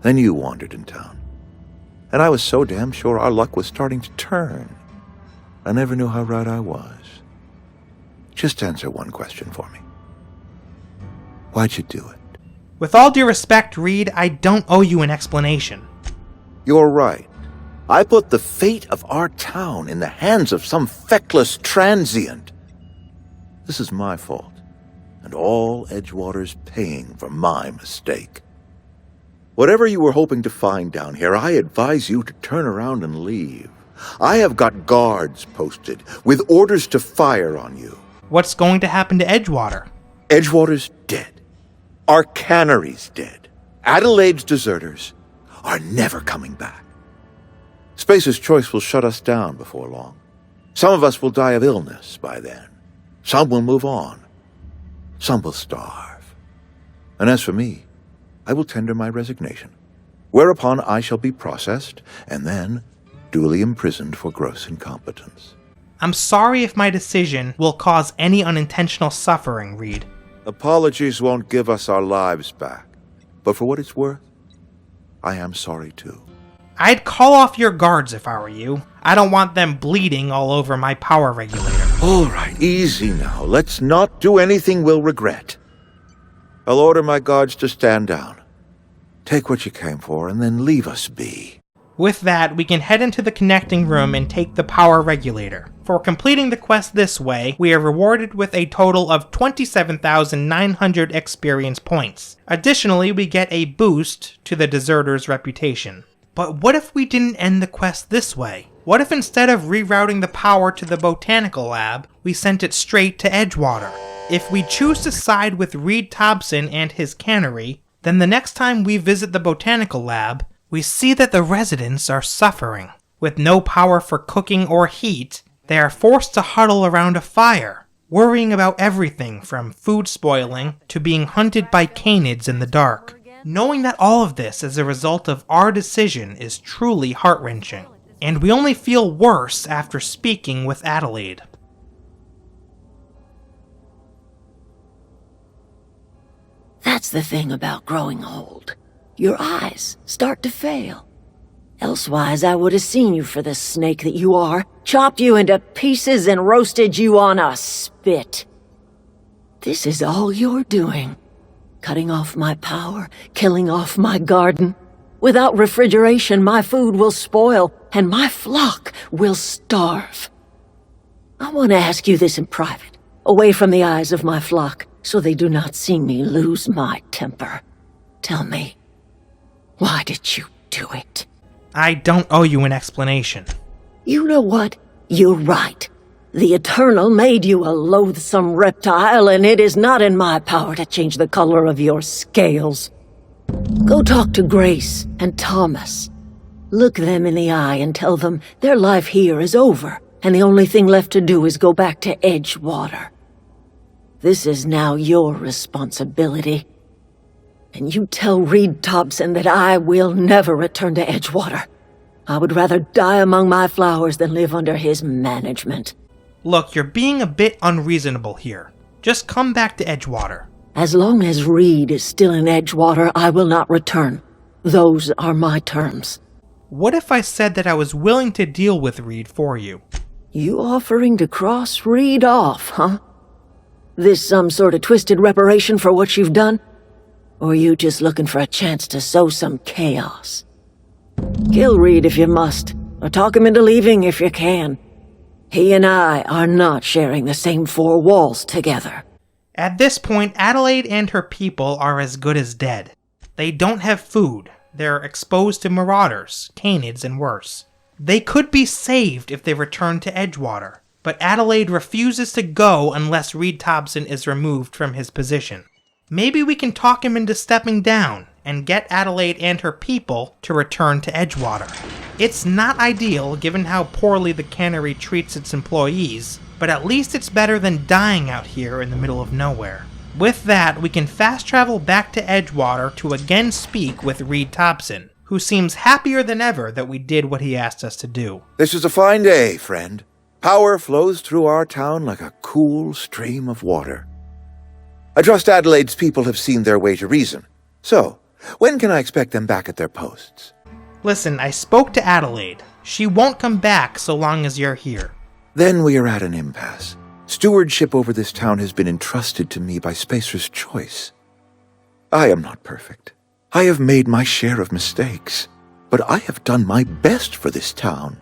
Then you wandered in town. And I was so damn sure our luck was starting to turn. I never knew how right I was. Just answer one question for me. Why'd you do it? With all due respect, Reed, I don't owe you an explanation. You're right. I put the fate of our town in the hands of some feckless transient. This is my fault, and all Edgewater's paying for my mistake. Whatever you were hoping to find down here, I advise you to turn around and leave. I have got guards posted, with orders to fire on you. What's going to happen to Edgewater? Edgewater's dead. Our cannery's dead. Adelaide's deserters are never coming back. Spacer's Choice will shut us down before long. Some of us will die of illness by then. Some will move on. Some will starve. And as for me, I will tender my resignation, whereupon I shall be processed and then duly imprisoned for gross incompetence. I'm sorry if my decision will cause any unintentional suffering, Reed. Apologies won't give us our lives back, but for what it's worth, I am sorry too. I'd call off your guards if I were you. I don't want them bleeding all over my power regulator. All right, easy now. Let's not do anything we'll regret. I'll order my guards to stand down. Take what you came for and then leave us be. With that, we can head into the connecting room and take the power regulator. For completing the quest this way, we are rewarded with a total of 27,900 experience points. Additionally, we get a boost to the deserter's reputation. But what if we didn't end the quest this way? What if instead of rerouting the power to the Botanical Lab, we sent it straight to Edgewater? If we choose to side with Reed Tobson and his cannery, then the next time we visit the Botanical Lab, we see that the residents are suffering. With no power for cooking or heat, they are forced to huddle around a fire, worrying about everything from food spoiling to being hunted by canids in the dark. Knowing that all of this is a result of our decision is truly heart-wrenching, and we only feel worse after speaking with Adelaide. That's the thing about growing old. Your eyes start to fail. Elsewise, I would have seen you for the snake that you are, chopped you into pieces and roasted you on a spit. This is all you're doing. Cutting off my power, killing off my garden. Without refrigeration, my food will spoil, and my flock will starve. I want to ask you this in private, away from the eyes of my flock, so they do not see me lose my temper. Tell me, why did you do it? I don't owe you an explanation. You know what? You're right. The Eternal made you a loathsome reptile, and it is not in my power to change the color of your scales. Go talk to Grace and Thomas. Look them in the eye and tell them their life here is over, and the only thing left to do is go back to Edgewater. This is now your responsibility. And you tell Reed Tobson that I will never return to Edgewater. I would rather die among my flowers than live under his management. Look, you're being a bit unreasonable here. Just come back to Edgewater. As long as Reed is still in Edgewater, I will not return. Those are my terms. What if I said that I was willing to deal with Reed for you? You offering to cross Reed off, huh? This some sort of twisted reparation for what you've done? Or you just looking for a chance to sow some chaos? Kill Reed if you must, or talk him into leaving if you can. He and I are not sharing the same four walls together. At this point, Adelaide and her people are as good as dead. They don't have food. They're exposed to marauders, canids, and worse. They could be saved if they return to Edgewater, but Adelaide refuses to go unless Reed Tobson is removed from his position. Maybe we can talk him into stepping down, and get Adelaide and her people to return to Edgewater. It's not ideal given how poorly the cannery treats its employees, but at least it's better than dying out here in the middle of nowhere. With that, we can fast travel back to Edgewater to again speak with Reed Tobson, who seems happier than ever that we did what he asked us to do. This is a fine day, friend. Power flows through our town like a cool stream of water. I trust Adelaide's people have seen their way to reason. So, when can I expect them back at their posts? Listen, I spoke to Adelaide. She won't come back so long as you're here. Then we are at an impasse. Stewardship over this town has been entrusted to me by Spacer's Choice. I am not perfect. I have made my share of mistakes, but I have done my best for this town.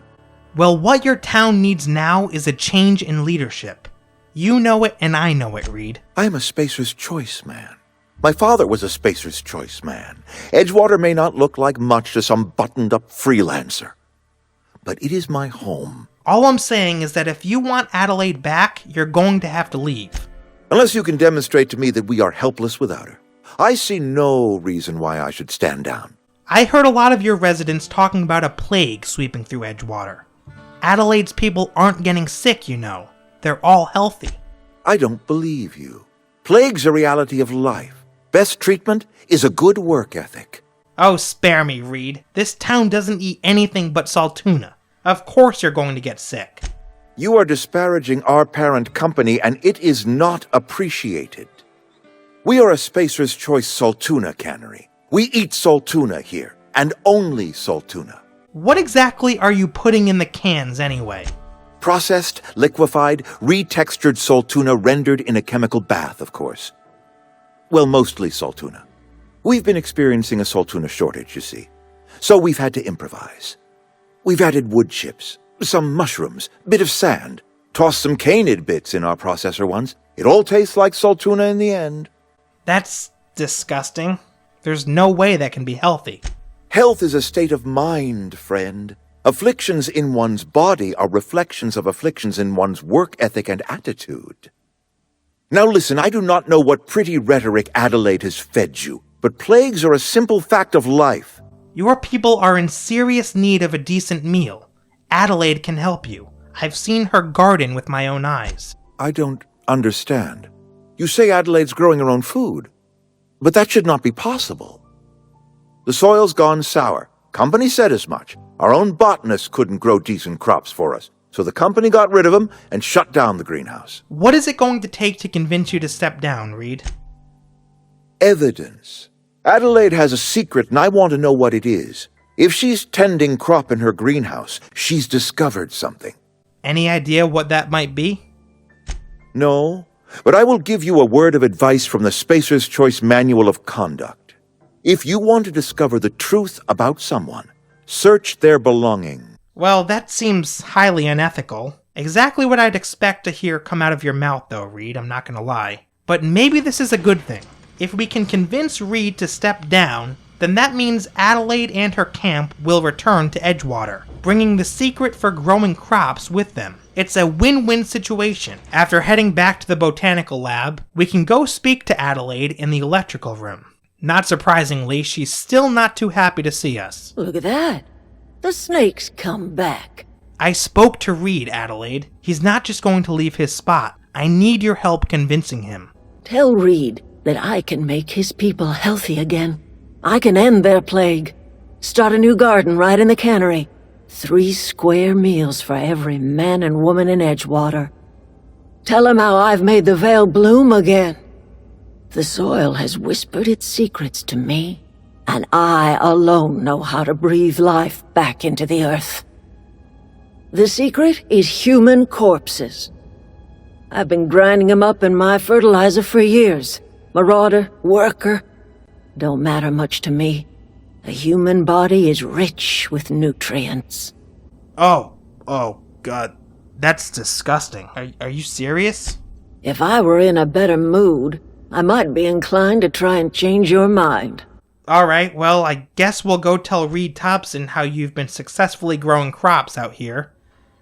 Well, what your town needs now is a change in leadership. You know it and I know it, Reed. I am a Spacer's Choice man. My father was a Spacer's Choice man. Edgewater may not look like much to some buttoned-up freelancer, but it is my home. All I'm saying is that if you want Adelaide back, you're going to have to leave. Unless you can demonstrate to me that we are helpless without her, I see no reason why I should stand down. I heard a lot of your residents talking about a plague sweeping through Edgewater. Adelaide's people aren't getting sick, you know. They're all healthy. I don't believe you. Plague's a reality of life. Best treatment is a good work ethic. Oh, spare me, Reed. This town doesn't eat anything but salt tuna. Of course you're going to get sick. You are disparaging our parent company, and it is not appreciated. We are a Spacer's Choice salt tuna cannery. We eat salt tuna here, and only salt tuna. What exactly are you putting in the cans anyway? Processed, liquefied, retextured salt tuna rendered in a chemical bath, of course. Well, mostly salt tuna. We've been experiencing a salt tuna shortage, you see. So we've had to improvise. We've added wood chips, some mushrooms, a bit of sand, tossed some canid bits in our processor once. It all tastes like salt tuna in the end. That's disgusting. There's no way that can be healthy. Health is a state of mind, friend. Afflictions in one's body are reflections of afflictions in one's work ethic and attitude. Now listen, I do not know what pretty rhetoric Adelaide has fed you, but plagues are a simple fact of life. Your people are in serious need of a decent meal. Adelaide can help you. I've seen her garden with my own eyes. I don't understand. You say Adelaide's growing her own food, but that should not be possible. The soil's gone sour. Company said as much. Our own botanists couldn't grow decent crops for us, so the company got rid of them and shut down the greenhouse. What is it going to take to convince you to step down, Reed? Evidence. Adelaide has a secret, and I want to know what it is. If she's tending crop in her greenhouse, she's discovered something. Any idea what that might be? No, but I will give you a word of advice from the Spacer's Choice Manual of Conduct. If you want to discover the truth about someone, search their belongings. Well, that seems highly unethical. Exactly what I'd expect to hear come out of your mouth, though, Reed, I'm not gonna lie. But maybe this is a good thing. If we can convince Reed to step down, then that means Adelaide and her camp will return to Edgewater, bringing the secret for growing crops with them. It's a win-win situation. After heading back to the Botanical Lab, we can go speak to Adelaide in the electrical room. Not surprisingly, she's still not too happy to see us. Look at that. The snake's come back. I spoke to Reed, Adelaide. He's not just going to leave his spot. I need your help convincing him. Tell Reed that I can make his people healthy again. I can end their plague. Start a new garden right in the cannery. 3 square meals for every man and woman in Edgewater. Tell him how I've made the Vale bloom again. The soil has whispered its secrets to me, and I alone know how to breathe life back into the earth. The secret is human corpses. I've been grinding them up in my fertilizer for years. Marauder, worker, don't matter much to me. The human body is rich with nutrients. Oh, God. That's disgusting. Are you serious? If I were in a better mood, I might be inclined to try and change your mind. Alright, well, I guess we'll go tell Reed Tobson how you've been successfully growing crops out here.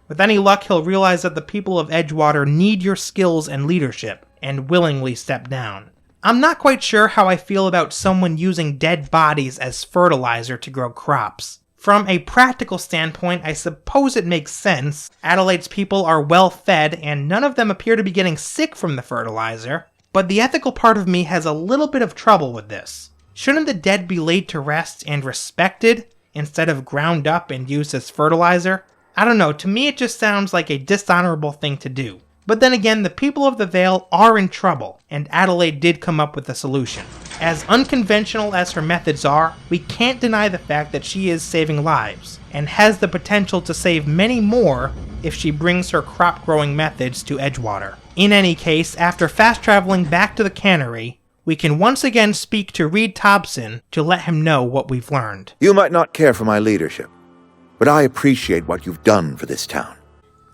With any luck, he'll realize that the people of Edgewater need your skills and leadership, and willingly step down. I'm not quite sure how I feel about someone using dead bodies as fertilizer to grow crops. From a practical standpoint, I suppose it makes sense. Adelaide's people are well fed, and none of them appear to be getting sick from the fertilizer. But the ethical part of me has a little bit of trouble with this. Shouldn't the dead be laid to rest and respected, instead of ground up and used as fertilizer? I don't know, to me it just sounds like a dishonorable thing to do. But then again, the people of the Vale are in trouble, and Adelaide did come up with a solution. As unconventional as her methods are, we can't deny the fact that she is saving lives, and has the potential to save many more if she brings her crop growing methods to Edgewater. In any case, after fast traveling back to the Cannery, we can once again speak to Reed Tobson to let him know what we've learned. You might not care for my leadership, but I appreciate what you've done for this town.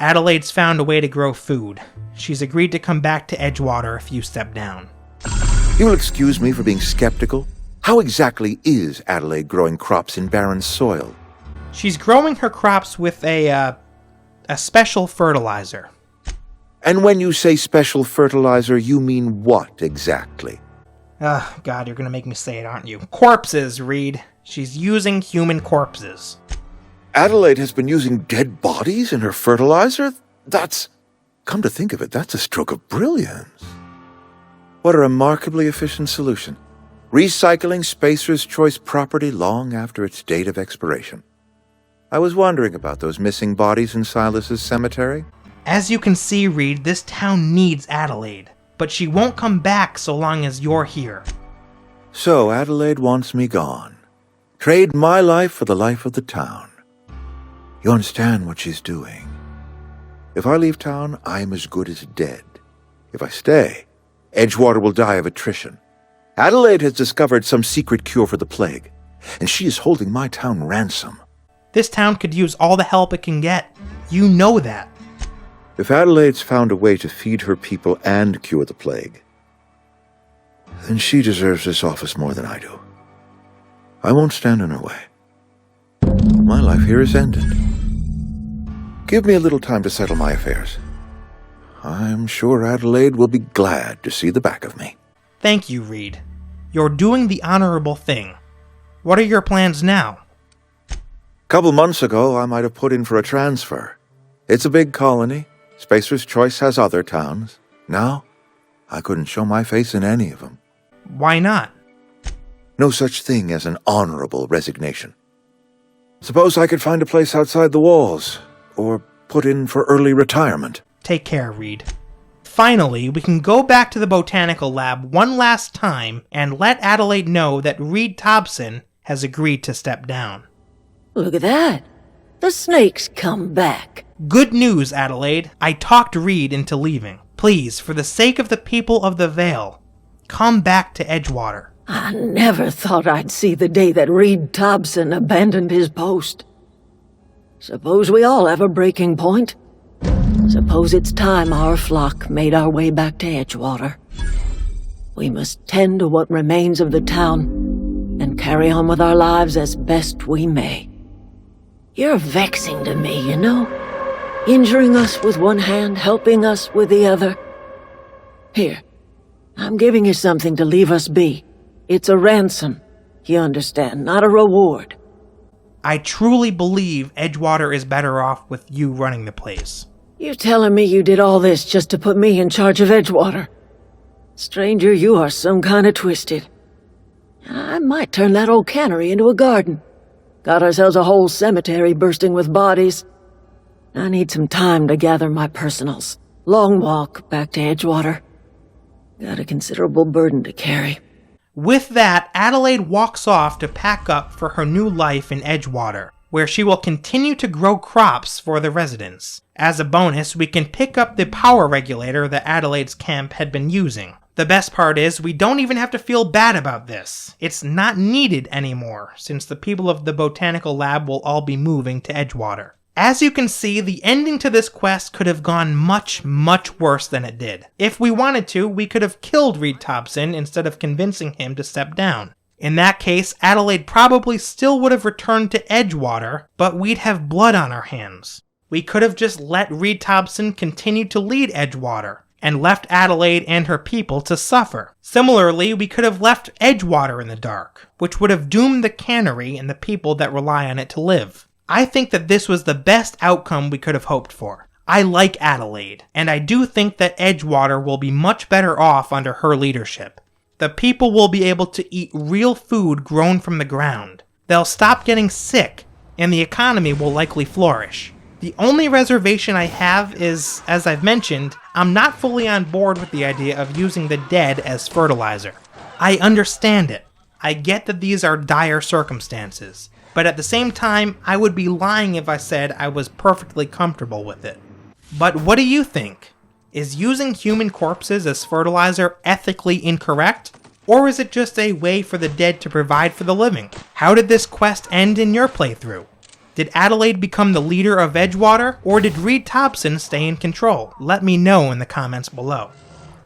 Adelaide's found a way to grow food. She's agreed to come back to Edgewater if you step down. You'll excuse me for being skeptical. How exactly is Adelaide growing crops in barren soil? She's growing her crops with a special fertilizer. And when you say special fertilizer, you mean what exactly? God, you're gonna make me say it, aren't you? Corpses, Reed. She's using human corpses. Adelaide has been using dead bodies in her fertilizer? Come to think of it, that's a stroke of brilliance. What a remarkably efficient solution. Recycling Spacer's Choice property long after its date of expiration. I was wondering about those missing bodies in Silas's cemetery. As you can see, Reed, this town needs Adelaide, but she won't come back so long as you're here. So Adelaide wants me gone. Trade my life for the life of the town. You understand what she's doing. If I leave town, I'm as good as dead. If I stay, Edgewater will die of attrition. Adelaide has discovered some secret cure for the plague, and she is holding my town ransom. This town could use all the help it can get. You know that. If Adelaide's found a way to feed her people and cure the plague, then she deserves this office more than I do. I won't stand in her way. My life here is ended. Give me a little time to settle my affairs. I'm sure Adelaide will be glad to see the back of me. Thank you, Reed. You're doing the honorable thing. What are your plans now? A couple months ago, I might have put in for a transfer. It's a big colony. Spacer's Choice has other towns. Now, I couldn't show my face in any of them. Why not? No such thing as an honorable resignation. Suppose I could find a place outside the walls, or put in for early retirement. Take care, Reed. Finally, we can go back to the Botanical Lab one last time and let Adelaide know that Reed Tobson has agreed to step down. Look at that. The snake's come back. Good news, Adelaide. I talked Reed into leaving. Please, for the sake of the people of the Vale, come back to Edgewater. I never thought I'd see the day that Reed Tobson abandoned his post. Suppose we all have a breaking point. Suppose it's time our flock made our way back to Edgewater. We must tend to what remains of the town and carry on with our lives as best we may. You're vexing to me, you know? Injuring us with one hand, helping us with the other. Here, I'm giving you something to leave us be. It's a ransom, you understand, not a reward. I truly believe Edgewater is better off with you running the place. You telling me you did all this just to put me in charge of Edgewater? Stranger, you are some kind of twisted. I might turn that old cannery into a garden. Got ourselves a whole cemetery bursting with bodies. I need some time to gather my personals. Long walk back to Edgewater. Got a considerable burden to carry. With that, Adelaide walks off to pack up for her new life in Edgewater, where she will continue to grow crops for the residents. As a bonus, we can pick up the power regulator that Adelaide's camp had been using. The best part is, we don't even have to feel bad about this. It's not needed anymore, since the people of the Botanical Lab will all be moving to Edgewater. As you can see, the ending to this quest could have gone much, much worse than it did. If we wanted to, we could have killed Reed Tobson instead of convincing him to step down. In that case, Adelaide probably still would have returned to Edgewater, but we'd have blood on our hands. We could have just let Reed Tobson continue to lead Edgewater, and left Adelaide and her people to suffer. Similarly, we could have left Edgewater in the dark, which would have doomed the Cannery and the people that rely on it to live. I think that this was the best outcome we could have hoped for. I like Adelaide, and I do think that Edgewater will be much better off under her leadership. The people will be able to eat real food grown from the ground. They'll stop getting sick, and the economy will likely flourish. The only reservation I have is, as I've mentioned, I'm not fully on board with the idea of using the dead as fertilizer. I understand it. I get that these are dire circumstances, but at the same time, I would be lying if I said I was perfectly comfortable with it. But what do you think? Is using human corpses as fertilizer ethically incorrect? Or is it just a way for the dead to provide for the living? How did this quest end in your playthrough? Did Adelaide become the leader of Edgewater, or did Reed Tobson stay in control? Let me know in the comments below.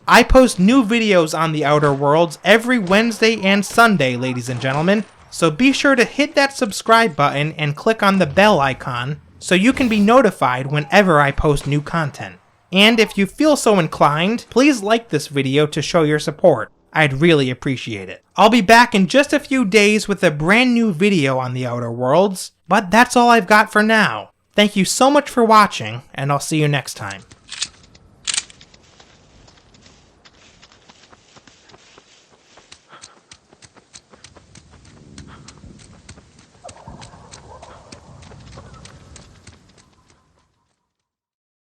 I post new videos on the Outer Worlds every Wednesday and Sunday, ladies and gentlemen, so be sure to hit that subscribe button and click on the bell icon so you can be notified whenever I post new content. And if you feel so inclined, please like this video to show your support. I'd really appreciate it. I'll be back in just a few days with a brand new video on the Outer Worlds, but that's all I've got for now. Thank you so much for watching, and I'll see you next time.